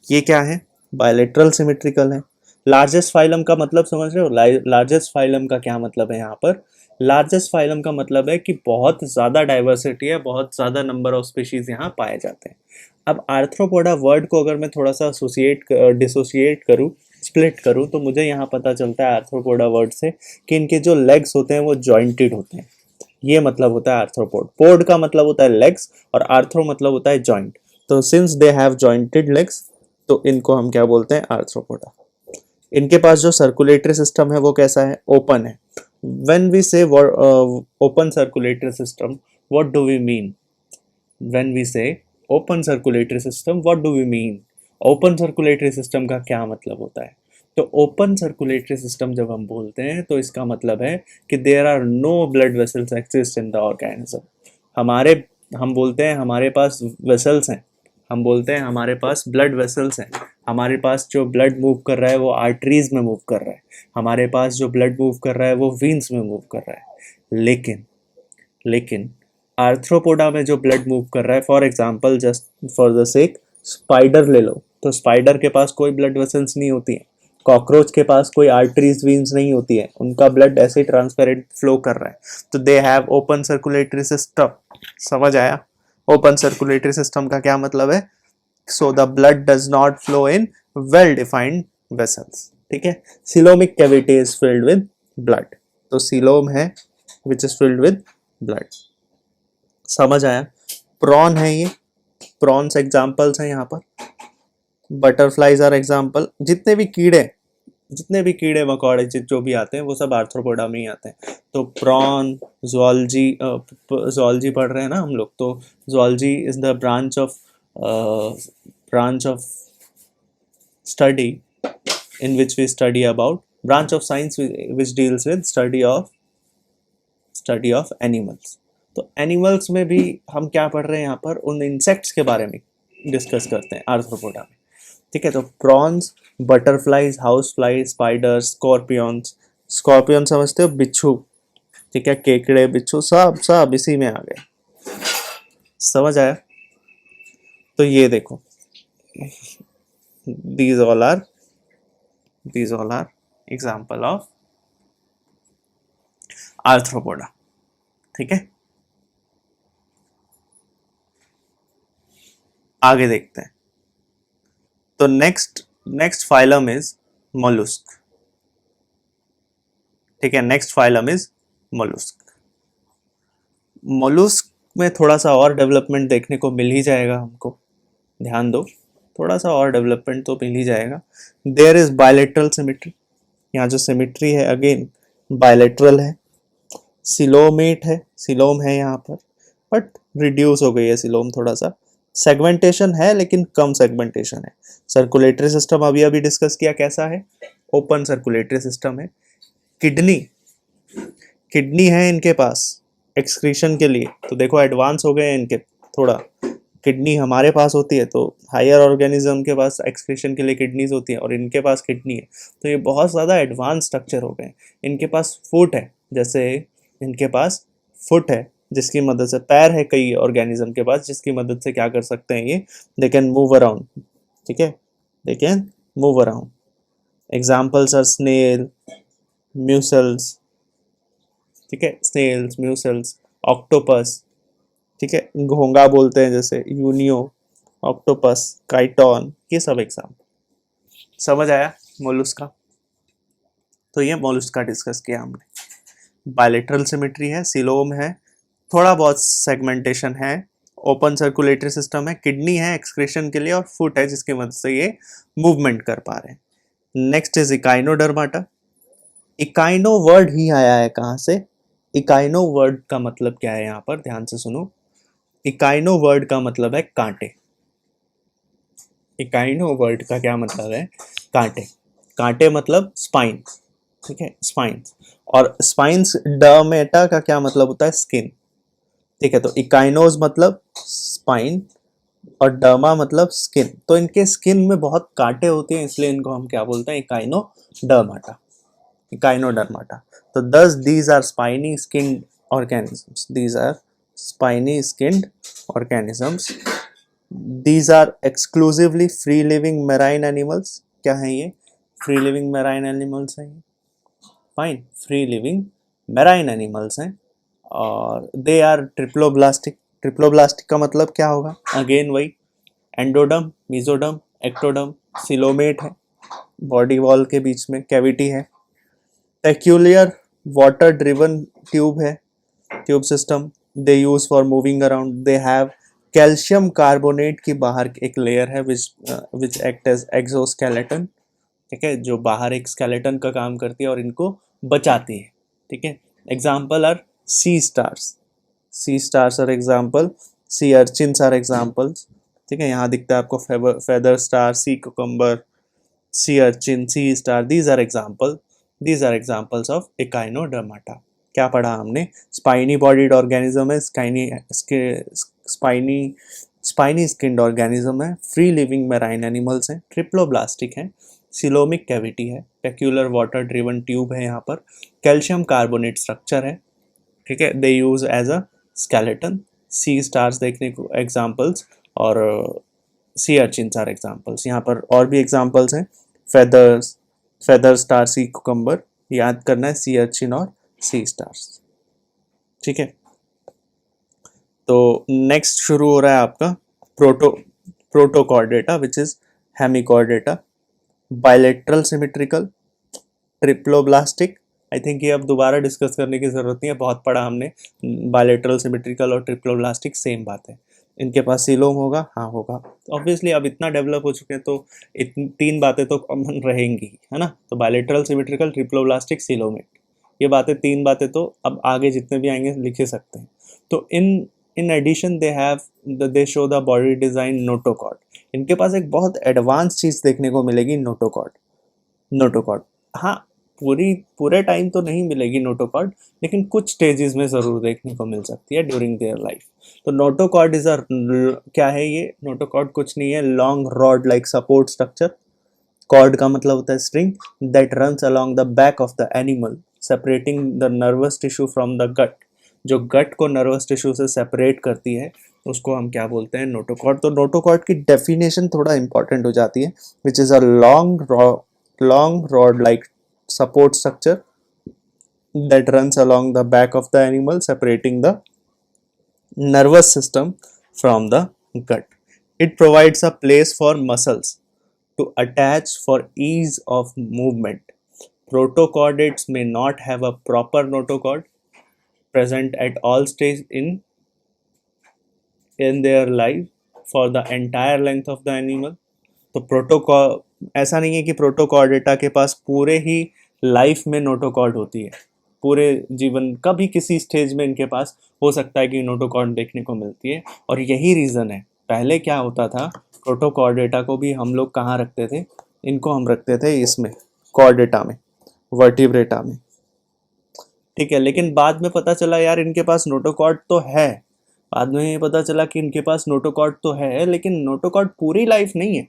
ये क्या है? बायलेटरल सिमेट्रिकल है। लार्जेस्ट फाइलम का मतलब समझ रहे हो? लार्जेस्ट फाइलम का क्या मतलब है यहाँ पर? लार्जेस्ट फाइलम का मतलब है कि बहुत ज़्यादा डाइवर्सिटी है, बहुत ज़्यादा नंबर ऑफ स्पीशीज यहाँ पाए जाते हैं। अब आर्थ्रोपोडा वर्ड को अगर मैं थोड़ा सा डिसोसिएट करूँ, स्प्लिट करूँ, तो मुझे यहाँ पता चलता है आर्थ्रोपोडा वर्ड से कि इनके जो लेग्स होते हैं वो जॉइंटेड होते हैं। ये मतलब होता है आर्थ्रोपोड। पोड का मतलब होता है लेग्स, और आर्थ्रो मतलब होता है जॉइंट। तो since they have jointed legs, तो इनको हम क्या बोलते हैं? आर्थ्रोपोडा। इनके पास जो सर्कुलेटरी सिस्टम है वो कैसा है? ओपन है। When we say open circulatory system, what do we mean? When we say open circulatory system, what do we mean? Open circulatory system का क्या मतलब होता है? तो open circulatory system जब हम बोलते हैं तो इसका मतलब है कि there are no blood vessels exist in the organism. हम बोलते हैं हमारे पास vessels हैं, हम बोलते हैं हमारे पास ब्लड वेसल्स हैं, हमारे पास जो ब्लड मूव कर रहा है वो आर्टरीज में मूव कर रहा है, हमारे पास जो ब्लड मूव कर रहा है वो वीन्स में मूव कर रहा है। लेकिन आर्थ्रोपोडा में जो ब्लड मूव कर रहा है, for example just for the sake spider ले लो, तो स्पाइडर के पास कोई ब्लड वेसल्स नहीं होती हैं, कॉकरोच के पास कोई आर्टरीज वीन्स नहीं होती है, उनका ब्लड ऐसे ट्रांसपेरेंट फ्लो कर रहा है। तो they have open circulatory system. समझ आया? ओपन सर्कुलेटरी सिस्टम का क्या मतलब है? So the blood does not flow in well defined vessels. ठीक है, coelomic cavity is filled with blood. तो सिलोम है which is filled with blood. समझ आया? प्रॉन है ये, प्रॉन्स एग्जाम्पल्स हैं यहाँ पर, बटरफ्लाइज आर एग्जाम्पल। जितने भी कीड़े जितने भी कीड़े मकोड़े जो भी आते हैं वो सब आर्थ्रोपोडा में ही आते हैं। तो प्रॉन, ज़ूलॉजी, ज़ूलॉजी पढ़ रहे हैं ना हम लोग, तो zoology is the branch of study in which we study about branch of science which deals with study of animals। तो एनिमल्स में भी हम क्या पढ़ रहे हैं यहाँ पर, उन इंसेक्ट्स के बारे में डिस्कस करते हैं आर्थ्रोपोडा में। ठीक है, तो prawns, butterflies, house fly, spider, scorpions. Scorpion समझते हो, बिच्छू। ठीक है, केकड़े, बिच्छू, सब सब इसी में आ गए। समझ आया? तो ये देखो, these all are example of arthropoda. ठीक है, आगे देखते हैं। तो नेक्स्ट फाइलम इज मोलुस्क। ठीक है, next phylum is mollusc. Mollusc में थोड़ा सा और डेवलपमेंट देखने को मिल ही जाएगा हमको, ध्यान दो, थोड़ा सा और डेवलपमेंट तो मिल ही जाएगा। देयर इज बायलेटरल सिमेट्री, यहाँ जो सिमेट्री है अगेन बायलेटरल है। सिलोमेट है, सिलोम है यहाँ पर, बट रिड्यूस हो गई है सिलोम थोड़ा सा। सेगमेंटेशन है लेकिन कम सेगमेंटेशन है। सर्कुलेटरी सिस्टम अभी अभी डिस्कस किया, कैसा है, ओपन सर्कुलेटरी सिस्टम है। किडनी, किडनी है इनके पास एक्सक्रीशन के लिए, तो देखो एडवांस हो गए हैं इनके थोड़ा। किडनी हमारे पास होती है, तो हायर ऑर्गेनिज्म के पास एक्सक्रीशन के लिए किडनीज होती है, और इनके पास किडनी है, तो ये बहुत ज़्यादा एडवांस स्ट्रक्चर हो गए। इनके पास फुट है, जैसे इनके पास फुट है जिसकी मदद से, पैर है कई ऑर्गेनिज्म के पास जिसकी मदद से क्या कर सकते हैं ये, दे कैन मूव अराउंड। ठीक है, they can move around. Examples are snail, mussels. ठीक है, स्नेल्स, म्यूसल्स, ऑक्टोपस। ठीक है, घोंगा बोलते हैं जैसे, यूनियो, ऑक्टोपस, काइटॉन, ये सब एग्जाम्पल। समझ आया मोलुस्का? तो ये मोलुस्का डिस्कस किया हमने। बायलेटरल सिमेट्री है, सिलोम है, थोड़ा बहुत सेगमेंटेशन है, ओपन सर्कुलेटरी सिस्टम है, किडनी है एक्सक्रीशन के लिए, और फुट है जिसकी मदद से ये मूवमेंट कर पा रहे हैं। Next is Echinodermata. Echino word ही आया है कहाँ से? इकाइनो वर्ड का मतलब क्या है, यहाँ पर ध्यान से सुनो। इकाइनो वर्ड का मतलब है कांटे। इकाइनो वर्ड का क्या मतलब है? कांटे। कांटे मतलब स्पाइन। ठीक है, स्पाइंस। और स्पाइंस, डर्मेटा का क्या मतलब होता है? स्किन। ठीक है, तो इकाइनोज मतलब स्पाइन और डर्मा मतलब स्किन। तो इनके स्किन में बहुत कांटे होते हैं, इसलिए इनको हम क्या बोलते हैं? इकाइनोडर्माटा। इकाइनोडर्माटा। तो thus these are spiny skinned organisms. These are spiny skinned organisms. These are exclusively free living marine animals. क्या है ये? फ्री लिविंग मैराइन एनिमल्स हैं। Fine, free living marine animals हैं, और दे आर ट्रिप्लोब्लास्टिक। ट्रिप्लोब्लास्टिक का मतलब क्या होगा? अगेन वही, एंडोडम, मीजोडम, एक्टोडम, सिलोमेट है, बॉडी वॉल के बीच में कैविटी है, पेक्यूलियर वाटर ड्रिवन ट्यूब है, tube system, they use for moving around, they have calcium carbonate की बाहर एक लेयर है विच एक्ट एज एक्सोस्केलेटन। ठीक है, जो बाहर एक स्केलेटन का काम करती है और इनको बचाती है। ठीक है, example are sea stars. Sea stars are example, sea urchins are examples. ठीक है, यहाँ दिखता है आपको feather star, sea cucumber, sea urchin, sea star, these are examples of echinodermata. क्या पढ़ा हमने? स्पाइनी बॉडीड ऑर्गेनिज्म है, स्पाइनी स्पाइनी स्किन्ड ऑर्गेनिज्म है, फ्री लिविंग मैराइन एनिमल्स हैं, ट्रिप्लोब्लास्टिक हैं, सिलोमिक कैविटी है, पेक्यूलर वाटर ड्रिवन ट्यूब है, यहाँ पर कैल्शियम कार्बोनेट स्ट्रक्चर है। ठीक है, दे use as a skeleton. Sea stars देखने को एग्जाम्पल्स, और सी अर्चिन्स आर एग्जाम्पल्स। यहाँ पर और भी एग्जाम्पल्स हैं, फेदर स्टार, सी कुकम्बर, याद करना है, सी अर्चिन और सी स्टार्स। ठीक है, तो नेक्स्ट शुरू हो रहा है आपका Protochordata which is Hemichordata, bilateral symmetrical, triploblastic. I think ये अब दोबारा डिस्कस करने की जरूरत नहीं है, बहुत पढ़ा हमने। बायलेटरल सिमेट्रिकल और ट्रिप्लोब्लास्टिक सेम बात है। इनके पास सीलोम होगा, हाँ होगा। ऑब्वियसली अब इतना डेवलप हो चुके हैं तो तीन बातें तो कॉमन रहेंगी, है ना। तो बायलेटरल, सिमेट्रिकल, ट्रिप्लोब्लास्टिक, सीलोमेट, ये बातें, तीन बातें तो अब आगे जितने भी आएंगे लिख ही सकते हैं। तो in addition they show the body design notochord. इनके पास एक बहुत एडवांस चीज देखने को मिलेगी, नोटोकॉर्ड। नोटोकॉर्ड, हाँ, पूरे टाइम तो नहीं मिलेगी नोटोकॉर्ड, लेकिन कुछ स्टेजेस में ज़रूर देखने को मिल सकती है ड्यूरिंग देयर लाइफ। तो नोटोकॉर्ड इज क्या है ये नोटोकॉर्ड? कुछ नहीं है, long rod like support structure. Cord का मतलब होता है string, that runs along the back of the animal, separating the nervous tissue from the gut. जो गट को नर्वस टिश्यू से सेपरेट करती है उसको हम क्या बोलते हैं? नोटोकॉर्ड। तो नोटोकॉर्ड की डेफिनेशन थोड़ा इंपॉर्टेंट हो जाती है, which is a long rod like support structure that runs along the back of the animal, separating the nervous system from the gut. It provides a place for muscles to attach for ease of movement. Protochordates may not have a proper notochord present at all stages in their life for the entire length of the animal. तो प्रोटोकॉ ऐसा नहीं है कि प्रोटोकॉर्डेटा के पास पूरे ही लाइफ में नोटोकॉर्ड होती है, पूरे जीवन का भी किसी स्टेज में इनके पास हो सकता है कि नोटोकॉर्ड देखने को मिलती है। और यही रीज़न है, पहले क्या होता था, प्रोटोकॉर्डेटा को भी हम लोग कहाँ रखते थे? इनको हम रखते थे इसमें, कॉर्डेटा में, वर्टिब्रेटा में, ठीक है। लेकिन बाद में पता चला यार इनके पास नोटोकॉर्ड तो है, बाद में ये पता चला कि इनके पास नोटोकॉर्ड तो है, लेकिन नोटोकॉर्ड पूरी लाइफ नहीं है,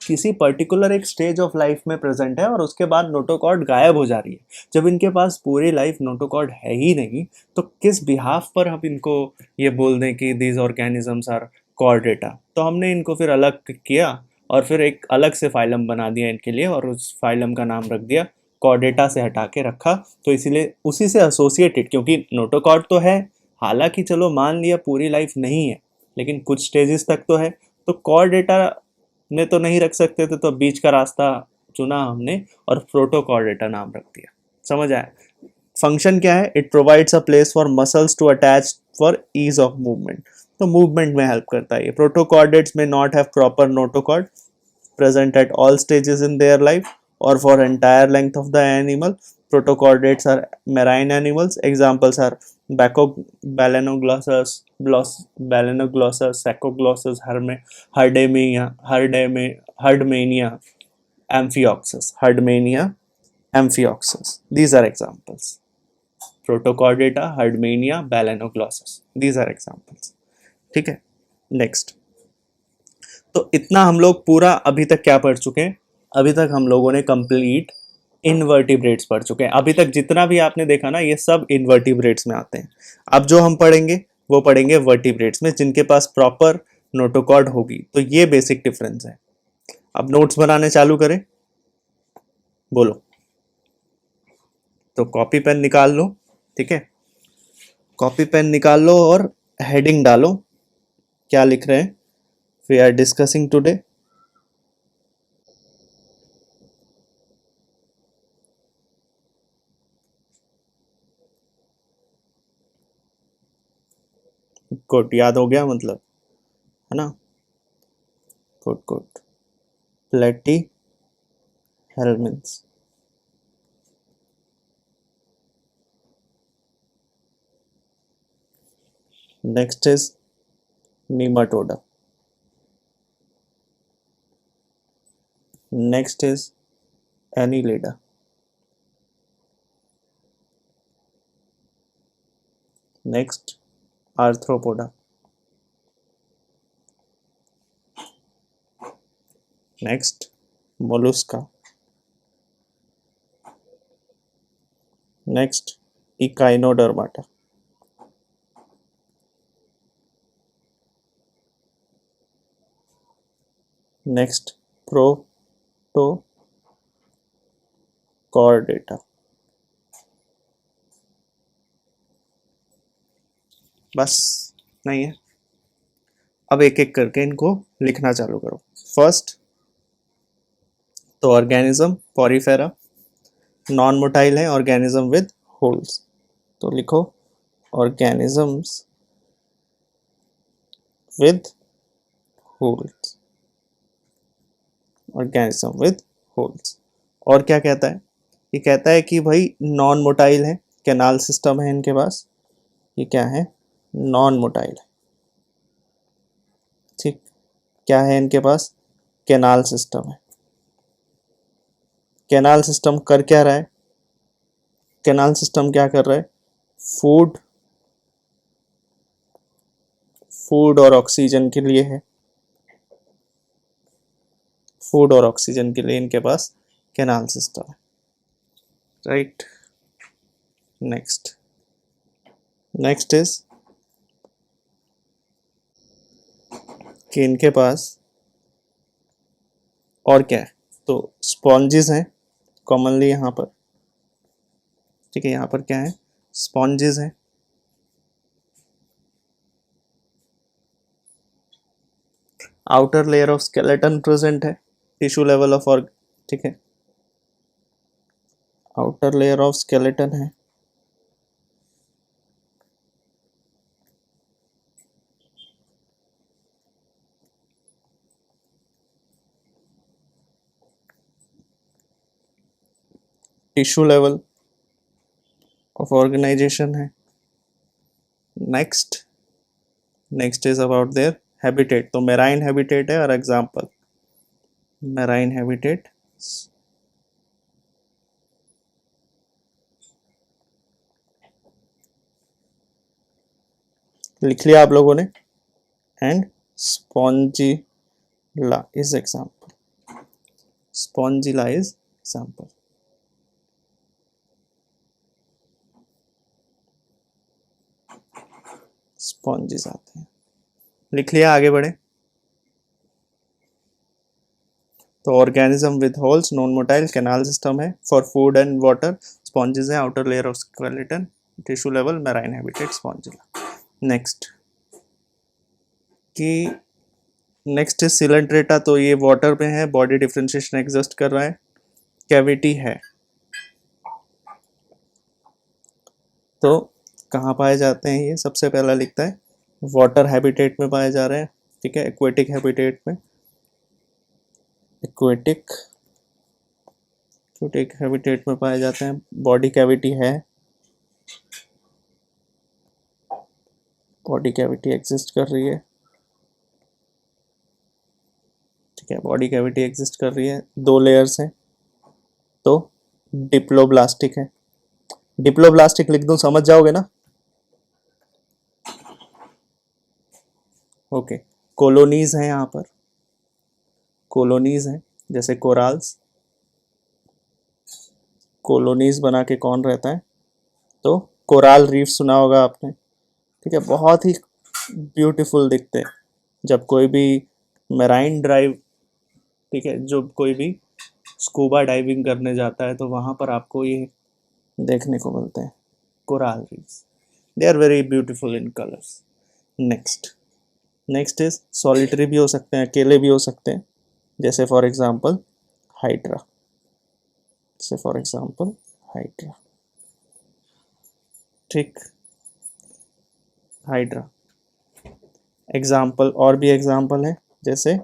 किसी पर्टिकुलर एक स्टेज ऑफ लाइफ में प्रेजेंट है और उसके बाद नोटोकॉर्ड गायब हो जा रही है। जब इनके पास पूरी लाइफ नोटोकॉर्ड है ही नहीं, तो किस बिहाफ पर हम इनको ये बोल दें कि दीज ऑर्गेनिजम्स आर कॉर्डेटा? तो हमने इनको फिर अलग किया और फिर एक अलग से फाइलम बना दिया इनके लिए, और उस फाइलम का नाम रख दिया, कॉर्डेटा से हटा के रखा। तो इसीलिए उसी से एसोसिएटेड, क्योंकि नोटोकॉर्ड तो है, हालांकि चलो मान लिया पूरी लाइफ नहीं है, लेकिन कुछ स्टेजेस तक तो है, तो कॉर्डेटा में तो नहीं रख सकते थे, तो बीच का रास्ता चुना हमने और प्रोटोकॉर्डेटा नाम रख दिया। समझ आया? फंक्शन क्या है? It provides a place for muscles to attach for ease of movement. तो मूवमेंट में हेल्प करता है ये। प्रोटोकॉर्डेट्स में not have proper notochord present at all stages in their life or for entire length of the animal. Protochordates are marine animals. Examples are Balanoglossus, Balanoglossus, Saccoglossus, Herdmania, Amphioxus. These are examples. Protochordata, Herdmania, Balanoglossus. These are examples. ठीक है, नेक्स्ट। तो इतना हम लोग पूरा अभी तक क्या पढ़ चुके हैं? अभी तक हम लोगों ने कंप्लीट इनवर्टिब्रेट्स पढ़ चुके हैं। अभी तक जितना भी आपने देखा ना, ये सब इनवर्टिब्रेट्स में आते हैं। अब जो हम पढ़ेंगे वो पढ़ेंगे वर्टिब्रेट्स में, जिनके पास प्रॉपर नोटोकॉर्ड होगी। तो ये बेसिक डिफरेंस है। अब नोट्स बनाने चालू करें, बोलो। तो कॉपी पेन निकाल लो, ठीक है, कॉपी पेन निकाल लो और हेडिंग डालो। क्या लिख रहे हैं? We are discussing today. Good, याद हो गया मतलब, है ना? Good good. Platyhelminthes. Next is Nematoda. Next is Annelida. Next Arthropoda. Next Mollusca. Next Echinodermata. Next Protochordata. बस, नहीं है? अब एक एक करके इनको लिखना चालू करो। फर्स्ट तो ऑर्गेनिज्म पॉरीफेरा, नॉन मोटाइल है, ऑर्गेनिज्म विद होल्स। तो लिखो organisms with holes, organism with holes. और क्या कहता है, ये कहता है कि भाई नॉन मोटाइल है, कैनाल सिस्टम है इनके पास, ये क्या है, नॉन मोटाइल है, ठीक। क्या है इनके पास, कैनाल सिस्टम है। कैनाल सिस्टम कर क्या रहा है, कैनाल सिस्टम क्या कर रहा है, फूड, फूड और ऑक्सीजन के लिए है, फूड और ऑक्सीजन के लिए इनके पास कैनाल सिस्टम है, राइट। नेक्स्ट, नेक्स्ट इज कि इनके पास और क्या है, तो स्पॉन्जेस हैं कॉमनली यहाँ पर, ठीक है। यहाँ पर क्या है, स्पॉन्जेस हैं, outer layer of skeleton present है, टिश्यू लेवल ऑफ ऑर्ग, ठीक है, आउटर लेयर ऑफ स्केलेटन है, टिश्यू लेवल ऑफ ऑर्गेनाइजेशन है। Next, next is about their habitat, तो मेराइन हैबिटेट है और एग्जाम्पल, मेराइन हैबिटेट, लिख लिया आप लोगों ने, and Spongilla is example, Spongilla is example. Sponges आते हैं, लिख लिया, आगे बढ़े। तो organism with holes, non motile, canal system है for food and water, sponges है, outer layer of skeleton, tissue level, marine habitat, Spongilla. Next कि नेक्स्ट इज सिलेंट्रेटा, तो ये वाटर में है, बॉडी डिफरेंशिएशन एग्जिस्ट कर रहा है, कैविटी है, तो कहाँ पाए जाते हैं ये, सबसे पहला लिखता है वाटर हैबिटेट में पाए जा रहे हैं, ठीक है, एक्वेटिक हैबिटेट में, एक्वेटिक, एक्वेटिक हैबिटेट में पाए जाते हैं, बॉडी कैविटी है, बॉडी कैविटी एग्जिस्ट कर रही है, ठीक है, बॉडी कैविटी एग्जिस्ट कर रही है, 2 लेयर्स हैं, तो डिप्लोब्लास्टिक है, डिप्लोब्लास्टिक लिख दूं, समझ जाओगे ना, ओके। कॉलोनीज हैं यहाँ पर, कॉलोनीज हैं, जैसे कोराल्स, कॉलोनीज बना के कौन रहता है, तो कोराल रीफ सुना होगा आपने, ठीक है, बहुत ही ब्यूटीफुल दिखते हैं जब कोई भी मेराइन ड्राइव, ठीक है, जो कोई भी स्कूबा डाइविंग करने जाता है तो वहाँ पर आपको ये देखने को मिलते हैं, coral reefs, they are very beautiful in colours. Next, next is solitary भी हो सकते हैं, अकेले भी हो सकते हैं, जैसे फॉर एग्जांपल हाइड्रा, जैसे फॉर एग्जांपल हाइड्रा, ठीक, हाइड्रा। एग्जाम्पल, और भी एग्जाम्पल है, जैसे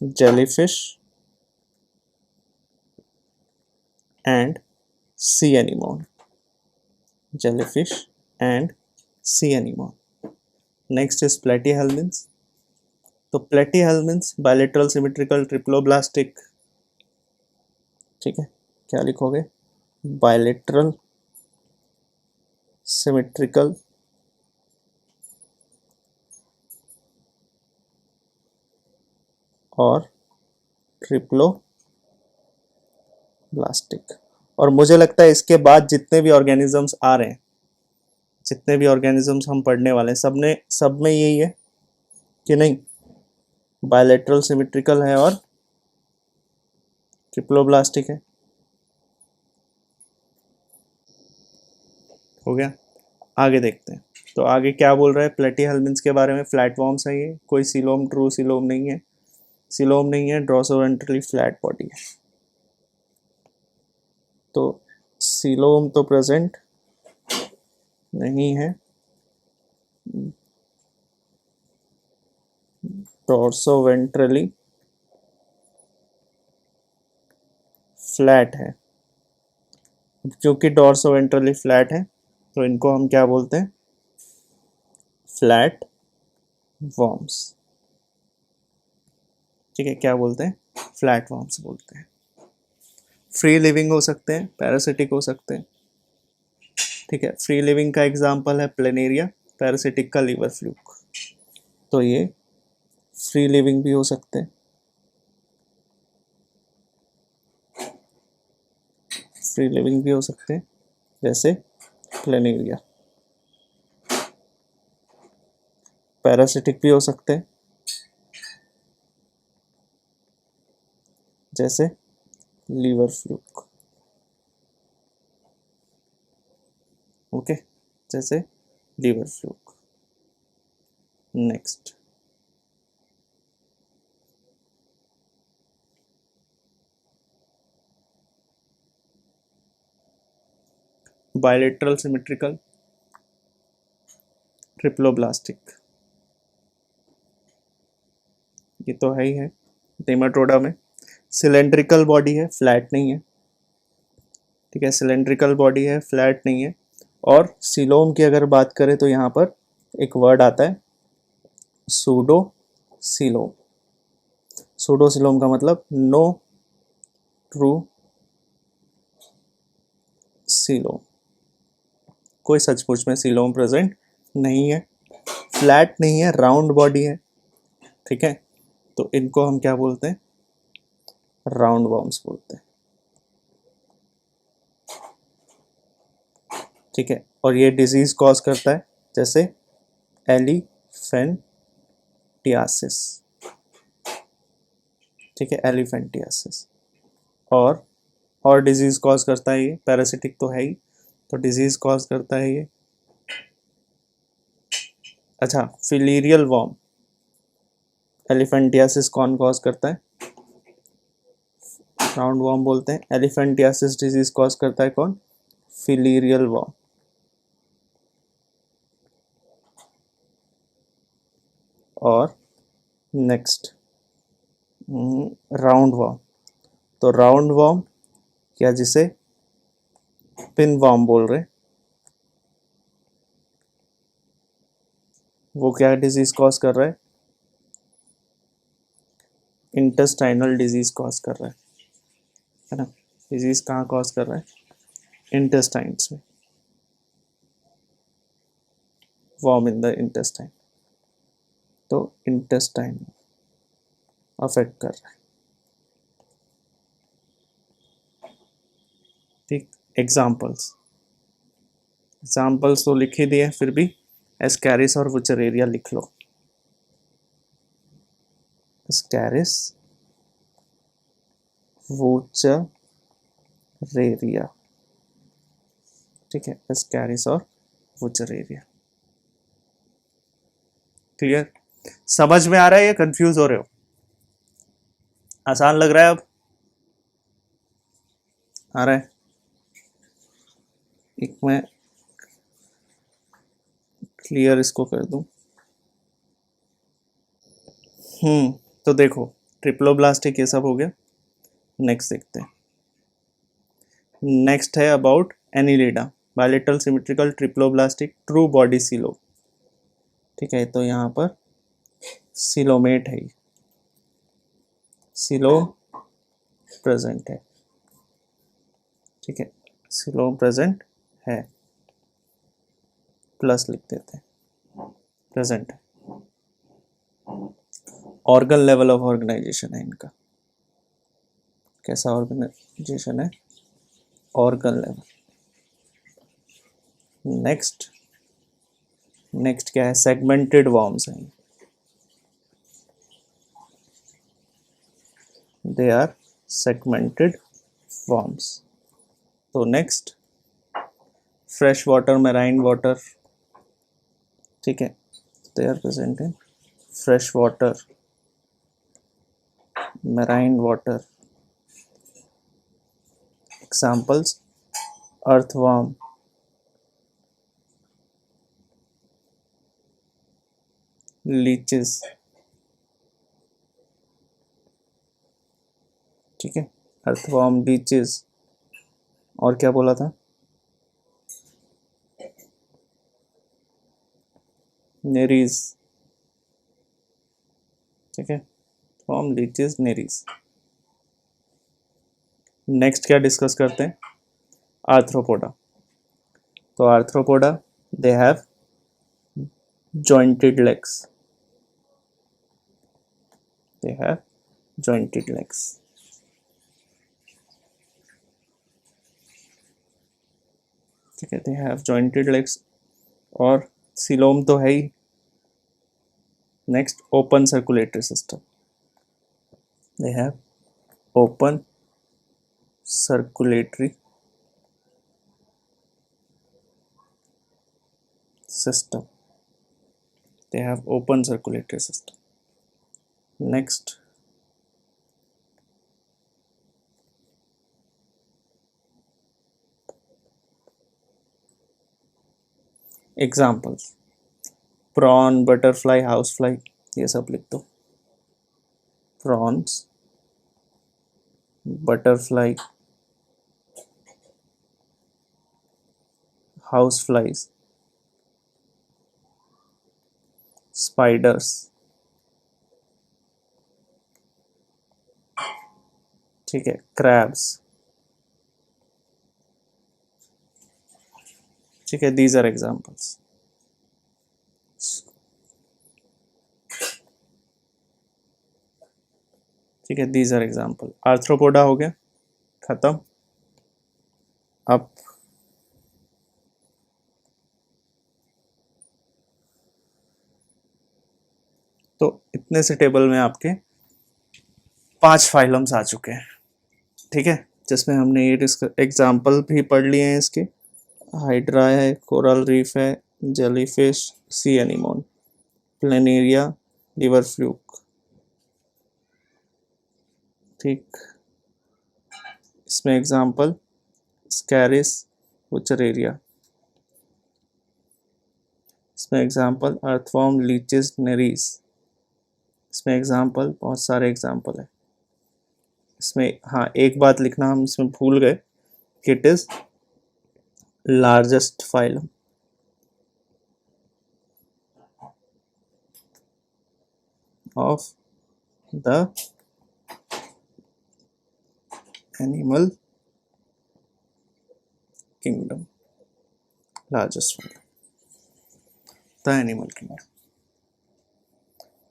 jellyfish and sea anemone, jellyfish and sea anemone. Next is Platyhelminthes, तो प्लेटीहेल्मिन्स बायलेटरल सिमेट्रिकल ट्रिप्लोब्लास्टिक, ठीक है, क्या लिखोगे, बायलेटरल सिमेट्रिकल और ट्रिप्लोब्लास्टिक। और मुझे लगता है इसके बाद जितने भी ऑर्गेनिजम्स आ रहे हैं, जितने भी ऑर्गेनिजम्स हम पढ़ने वाले हैं, सब में यही है कि नहीं, बायलेटरल सिमेट्रिकल है और ट्रिप्लोब्लास्टिक है, हो गया। आगे देखते हैं, तो आगे क्या बोल रहा है प्लेटीहेल्मिन्स के बारे में, फ्लैटवॉर्म्स है ये, कोई सिलोम, ट्रू सिलोम नहीं है, सिलोम नहीं है, ड्रॉसोवेंट्रली फ्लैट बॉडी है, तो सिलोम तो प्रेजेंट नहीं है, डॉर्सोवेंट्रली फ्लैट है। क्योंकि डॉर्सोवेंट्रली फ्लैट है तो इनको हम क्या बोलते हैं? Flat worms. ठीक है, क्या बोलते हैं? फ्लैट वॉर्म्स बोलते हैं। फ्री लिविंग हो सकते हैं, पैरासिटिक हो सकते हैं। ठीक है, फ्री लिविंग का एग्जांपल है प्लेनेरिया, पैरासिटिक का लीवर फ्लूक। तो ये फ्री लिविंग भी हो सकते हैं, फ्री लिविंग भी हो सकते हैं जैसे प्लेनेरिया। पैरासिटिक भी हो सकते हैं जैसे लीवर फ्लूक। ओके, जैसे liver fluke. Next, bilateral symmetrical triploblastic. ये तो है ही है। नेमाटोडा में सिलेंड्रिकल बॉडी है, फ्लैट नहीं है। ठीक है, सिलेंड्रिकल बॉडी है, फ्लैट नहीं है। और सिलोम की अगर बात करें तो यहाँ पर एक वर्ड आता है सूडो सिलोम। सूडो सिलोम का मतलब नो ट्रू सिलोम, कोई सचमुच में सिलोम प्रेजेंट नहीं है। फ्लैट नहीं है, राउंड बॉडी है। ठीक है, तो इनको हम क्या बोलते हैं? राउंड वॉर्म्स बोलते हैं। ठीक है, और ये डिजीज कॉज करता है जैसे एलिफेंटियासिस। ठीक है, एलिफेंटियासिस। और डिजीज कॉज करता है ये, पैरासिटिक तो है ही, तो डिजीज कॉज करता है ये। अच्छा, फिलीरियल वॉर्म, एलिफेंटियासिस कौन कॉज करता है? राउंड वॉर्म बोलते हैं। एलिफेंटियासिस डिजीज कॉज करता है कौन? फिलीरियल वॉर्म। और नेक्स्ट, राउंड वॉर्म। तो राउंड वॉर्म या जिसे पिन वॉर्म बोल रहे, वो क्या डिजीज कॉज कर रहा है? इंटेस्टाइनल डिजीज कॉज कर रहा है ना? डिजीज कहाँ कॉज कर रहा है? इंटेस्टाइन्स में, वॉर्म इन द इंटेस्टाइन। तो इंटेस्टाइन अफेक्ट कर रहा है। ठीक, एग्जाम्पल्स तो लिख ही दिए, फिर भी एस्कैरिस और वुचरेरिया लिख लो। Ascaris, Wuchereria. ठीक है, एस्कैरिस और वुचरेरिया। क्लियर? समझ में आ रहा है या कंफ्यूज हो रहे हो? आसान लग रहा है अब? आ रहा है? एक मैं क्लियर इसको कर दूं। तो देखो, ट्रिप्लोब्लास्टिक ये सब हो गया। नेक्स्ट देखते हैं। नेक्स्ट है about Annelida, bilateral symmetrical triploblastic true body सिलो। ठीक है, तो यहाँ पर सिलोमेट है, सिलो प्रेजेंट है। ठीक है, सिलो प्रेजेंट है, प्लस लिख देते हैं, प्रेजेंट है। ऑर्गन लेवल ऑफ ऑर्गेनाइजेशन है इनका। कैसा ऑर्गेनाइजेशन है? Organ level. नेक्स्ट क्या है? सेगमेंटेड वॉर्म्स हैं, दे आर सेगमेंटेड वॉर्म्स। तो next, fresh water, marine water. ठीक है, they are present in fresh water, marine water. Examples, earthworm, leeches, ठीक है, अर्थवॉर्म, लीचेस, और क्या बोला था, नेरीज, ठीक है, फॉर्म, लीचेस, नेरीज। नेक्स्ट क्या डिस्कस करते हैं, आर्थ्रोपोडा। तो arthropoda, they have jointed legs, they have jointed legs, ठीक है, they have jointed legs, और सिलोम तो है ही। Next, open circulatory system, they have open circulatory system, they have open circulatory system. Next, examples, prawn, butterfly, house fly, ये सब लिख दो। Prawns, butterfly, house flies, spiders, ठीक है, क्रैब्स, ठीक है, दीज आर एग्जाम्पल्स। ठीक है, दीज आर एग्जाम्पल। आर्थ्रोपोडा हो गया खत्म। अब तो इतने से टेबल में आपके 5 फाइलम्स आ चुके हैं, ठीक है, जिसमें हमने ये एग्जाम्पल भी पढ़ लिए हैं इसके। हाइड्रा है, कोरल रीफ है, जेलीफिश, सी एनीमोन, प्लेनेरिया, लिवर फ्लूक, ठीक। इसमें एग्जाम्पल स्कैरिस, वुचरेरिया। इसमें एग्जाम्पल अर्थवॉर्म, लीचेस, नेरीज। इसमें एग्जाम्पल, बहुत सारे एग्जाम्पल है इसमें। हाँ, एक बात लिखना हम इसमें भूल गए कि it is largest phylum of the animal kingdom, largest one, the animal kingdom,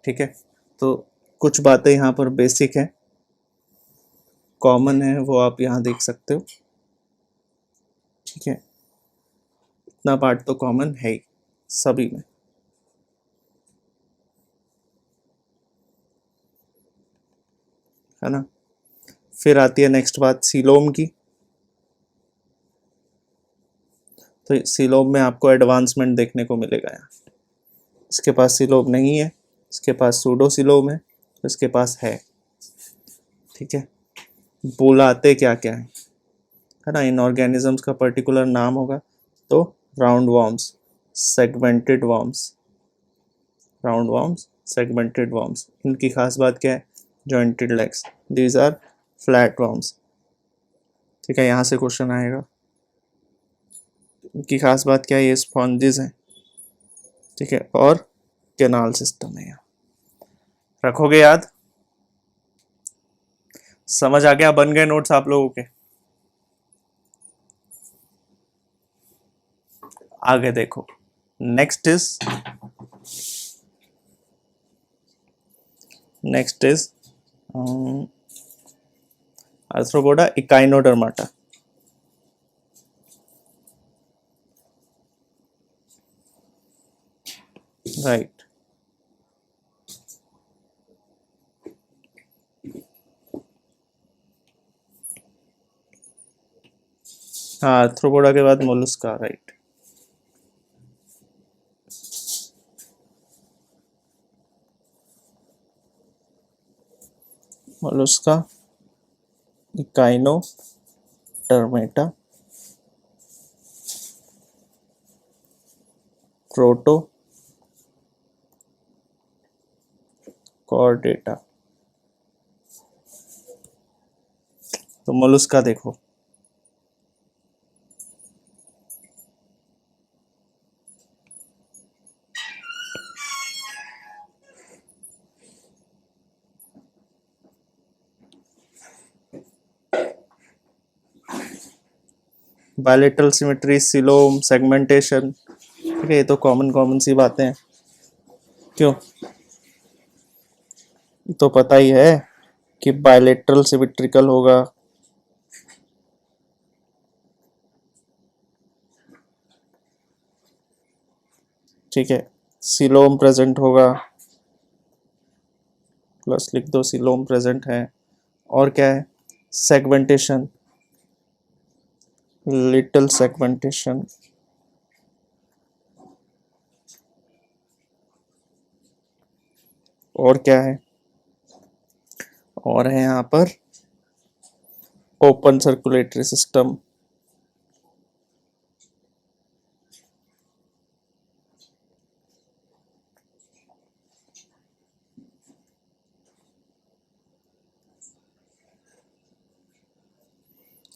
ठीक है। तो कुछ बातें यहाँ पर बेसिक है, कॉमन है, वो आप यहाँ देख सकते हो, ठीक है। इतना पार्ट तो कॉमन है ही सभी में, है ना। फिर आती है नेक्स्ट बात सीलोम की। तो सीलोम में आपको एडवांसमेंट देखने को मिलेगा यहाँ। इसके पास सीलोम नहीं है, इसके पास सूडो सीलोम है, तो इसके पास है, ठीक है। बुलाते क्या क्या है ना, इन ऑर्गेनिजम्स का पर्टिकुलर नाम होगा। तो round worms, segmented worms, round worms, segmented worms. इनकी खास बात क्या है, jointed legs, these are flat worms, ठीक है। यहाँ से क्वेश्चन आएगा, इनकी खास बात क्या है, ये स्पॉन्जेस हैं, ठीक है, और कैनाल सिस्टम है यहाँ। रखोगे याद, समझ आ गया, बन गए नोट्स आप लोगों के। आगे देखो, next is arthropoda Echinodermata, right. हाँ, आर्थ्रोपोडा के बाद Mollusca, right. Mollusca, Echinodermata, proto Chordata, तो मोलस्का देखो, बायलेटरल सिमेट्री, सिलोम, सेगमेंटेशन, ठीक है, ये तो कॉमन कॉमन सी बातें हैं। क्यों, ये तो पता ही है कि बायलेटरल सिमेट्रिकल होगा, ठीक है, सिलोम प्रेजेंट होगा, प्लस लिख दो सिलोम प्रेजेंट है, और क्या है, सेगमेंटेशन, लिटिल सेगमेंटेशन, और क्या है, और है यहाँ पर open circulatory system,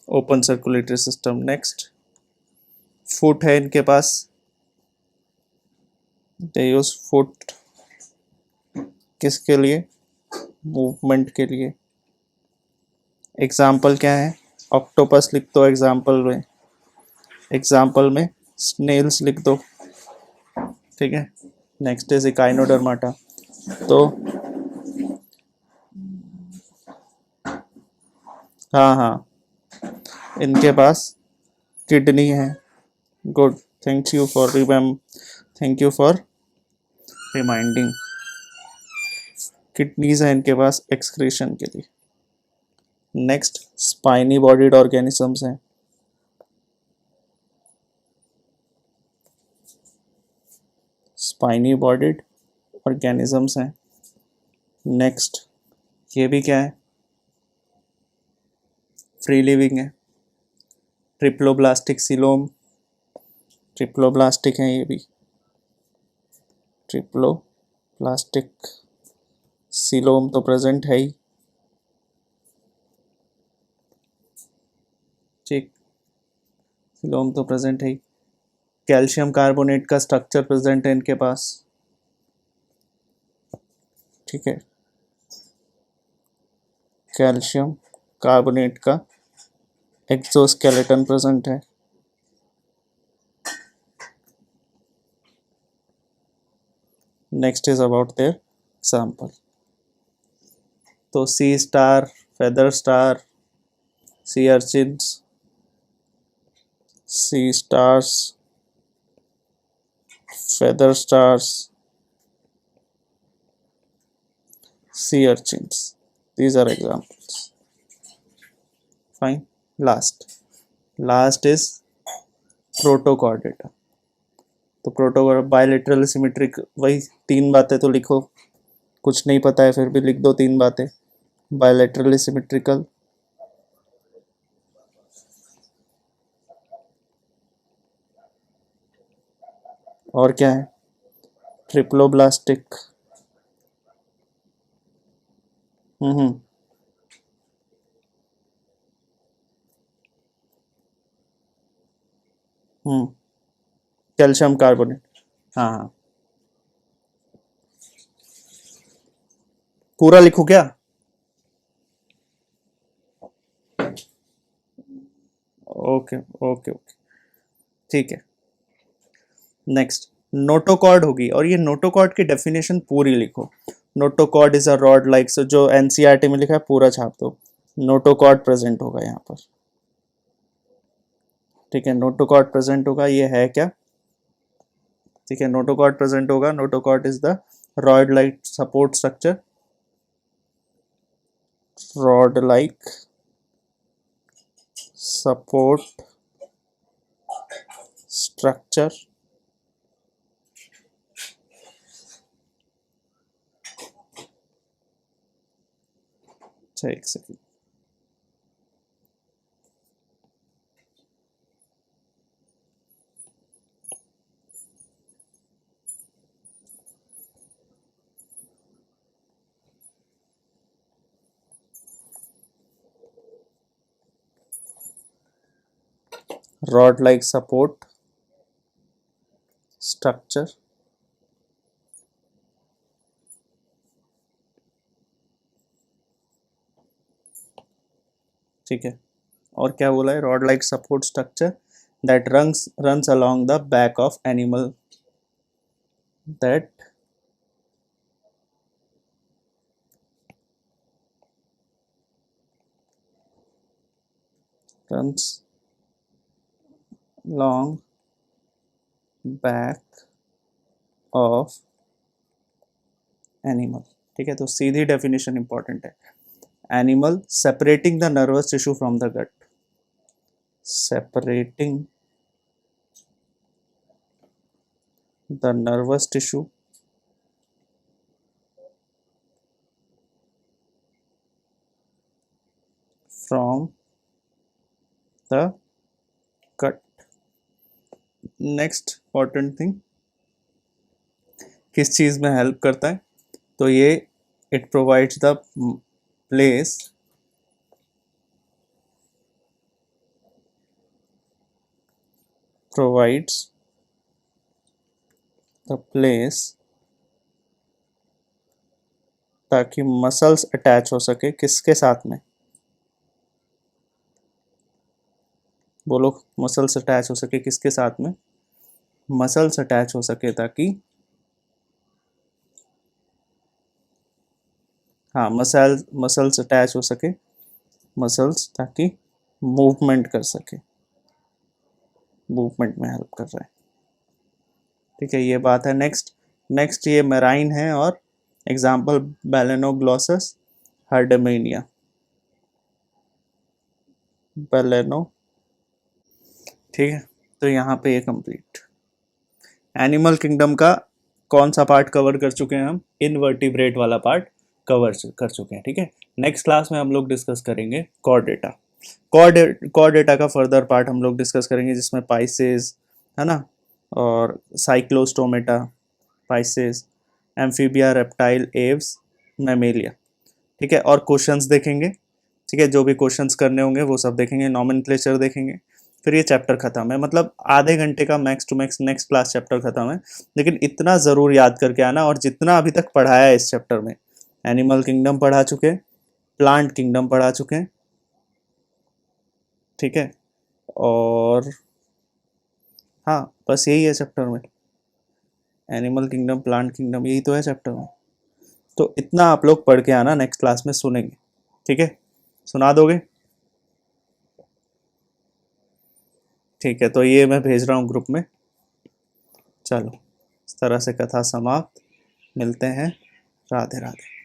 open circulatory system. Next, foot है इनके पास, दे यूज फुट किसके लिए, मूवमेंट के लिए। एग्जाम्पल क्या है, ऑक्टोपस लिख दो एग्जाम्पल में, एग्जाम्पल में स्नेल्स लिख दो, ठीक है। नेक्स्ट इज इकाइनोडर्माटा, तो हाँ हाँ, इनके पास किडनी है, good, thank you for reminding, kidneys है इनके पास एक्सक्रीशन के लिए। नेक्स्ट, स्पाइनी बॉडीड ऑर्गेनिजम्स हैं, स्पाइनी बॉडीड ऑर्गेनिजम्स हैं। नेक्स्ट, ये भी क्या है, फ्री लिविंग है, ट्रिप्लोब्लास्टिक सिलोम, ट्रिप्लोब्लास्टिक है ये भी, ट्रिप्लोब्लास्टिक सिलोम तो प्रेजेंट है ही, ठीक, सिलोम तो प्रेजेंट है ही। कैल्शियम कार्बोनेट का स्ट्रक्चर प्रेजेंट है इनके पास, ठीक है, कैल्शियम कार्बोनेट का एक्सोस्केलेटन प्रेजेंट है। Next is about their example, तो सी star, feather star, C urchins, C stars, feather stars, sea urchins, these are examples, fine। last is Protochordata, तो प्रोटोकॉर्ड बायलेटरल सिमेट्रिक, वही तीन बातें तो लिखो, कुछ नहीं पता है फिर भी लिख दो तीन बातें, बायलेटरल सिमेट्रिकल, और क्या है, ट्रिप्लोब्लास्टिक, हम्म, कैल्शियम कार्बोनेट, हाँ हाँ, पूरा लिखूं क्या, ओके ओके ओके, ठीक है। नेक्स्ट, नोटोकॉर्ड होगी, और ये नोटोकॉर्ड की डेफिनेशन पूरी लिखो, notochord is a rod like, so जो एनसीईआरटी में लिखा है पूरा छाप दो, नोटोकॉर्ड प्रेजेंट होगा यहाँ पर, ठीक है, नोटोकॉर्ड प्रेजेंट होगा, ये है क्या, ठीक है, नोटोकॉर्ड प्रेजेंट होगा, notochord is the rod like support structure, rod like support structure, एक second, rod like support structure, ठीक है। और क्या बोला है, rod like support structure that runs along the back of animal that runs along back of animal, ठीक है। तो सीधी डेफिनेशन इंपॉर्टेंट है। Animal separating the nervous tissue from the gut, separating the nervous tissue from the gut. Next important thing, किस चीज़ में हेल्प करता है, तो ये इट प्रोवाइड्स द प्लेस ताकि मसल्स अटैच हो सके, किसके साथ में, बोलो, मसल्स अटैच हो सके किसके साथ में, मसल्स अटैच हो सके ताकि, हाँ, मसल्स अटैच हो सके, मसल्स ताकि मूवमेंट कर सके, मूवमेंट में हेल्प कर रहा है, ठीक है। ये बात है। नेक्स्ट ये मेराइन है, और एग्जाम्पल बैलेनोग्लोसस हार्डेमेनिया, बैलेनो, ठीक है। तो यहाँ पे ये कंप्लीट एनिमल किंगडम का कौन सा पार्ट कवर कर चुके हैं हम, इनवर्टिब्रेट वाला पार्ट कवर कर चुके हैं, ठीक है। नेक्स्ट क्लास में हम लोग डिस्कस करेंगे कॉर डेटा, कॉर डेटा का फर्दर पार्ट हम लोग डिस्कस करेंगे, जिसमें पाइसेस है ना, और Cyclostomata, Pisces, amphibia, reptile, Aves, Mammalia, ठीक है। और क्वेश्चंस देखेंगे, ठीक है, जो भी क्वेश्चंस करने होंगे वो सब देखेंगे, नॉमेनक्लेचर देखेंगे, फिर ये चैप्टर खत्म है। मतलब आधे घंटे का max to max next class chapter खत्म है। लेकिन इतना ज़रूर याद करके आना, और जितना अभी तक पढ़ाया है इस चैप्टर में, एनिमल किंगडम पढ़ा चुके, प्लांट किंगडम पढ़ा चुके, ठीक है। और हाँ, बस यही है चैप्टर में, एनिमल किंगडम, प्लांट किंगडम, यही तो है चैप्टर में। तो इतना आप लोग पढ़ के आना, नेक्स्ट क्लास में सुनेंगे, ठीक है, सुना दोगे, ठीक है। तो ये मैं भेज रहा हूँ ग्रुप में, चलो, इस तरह से कथा समाप्त, मिलते हैं, राधे राधे।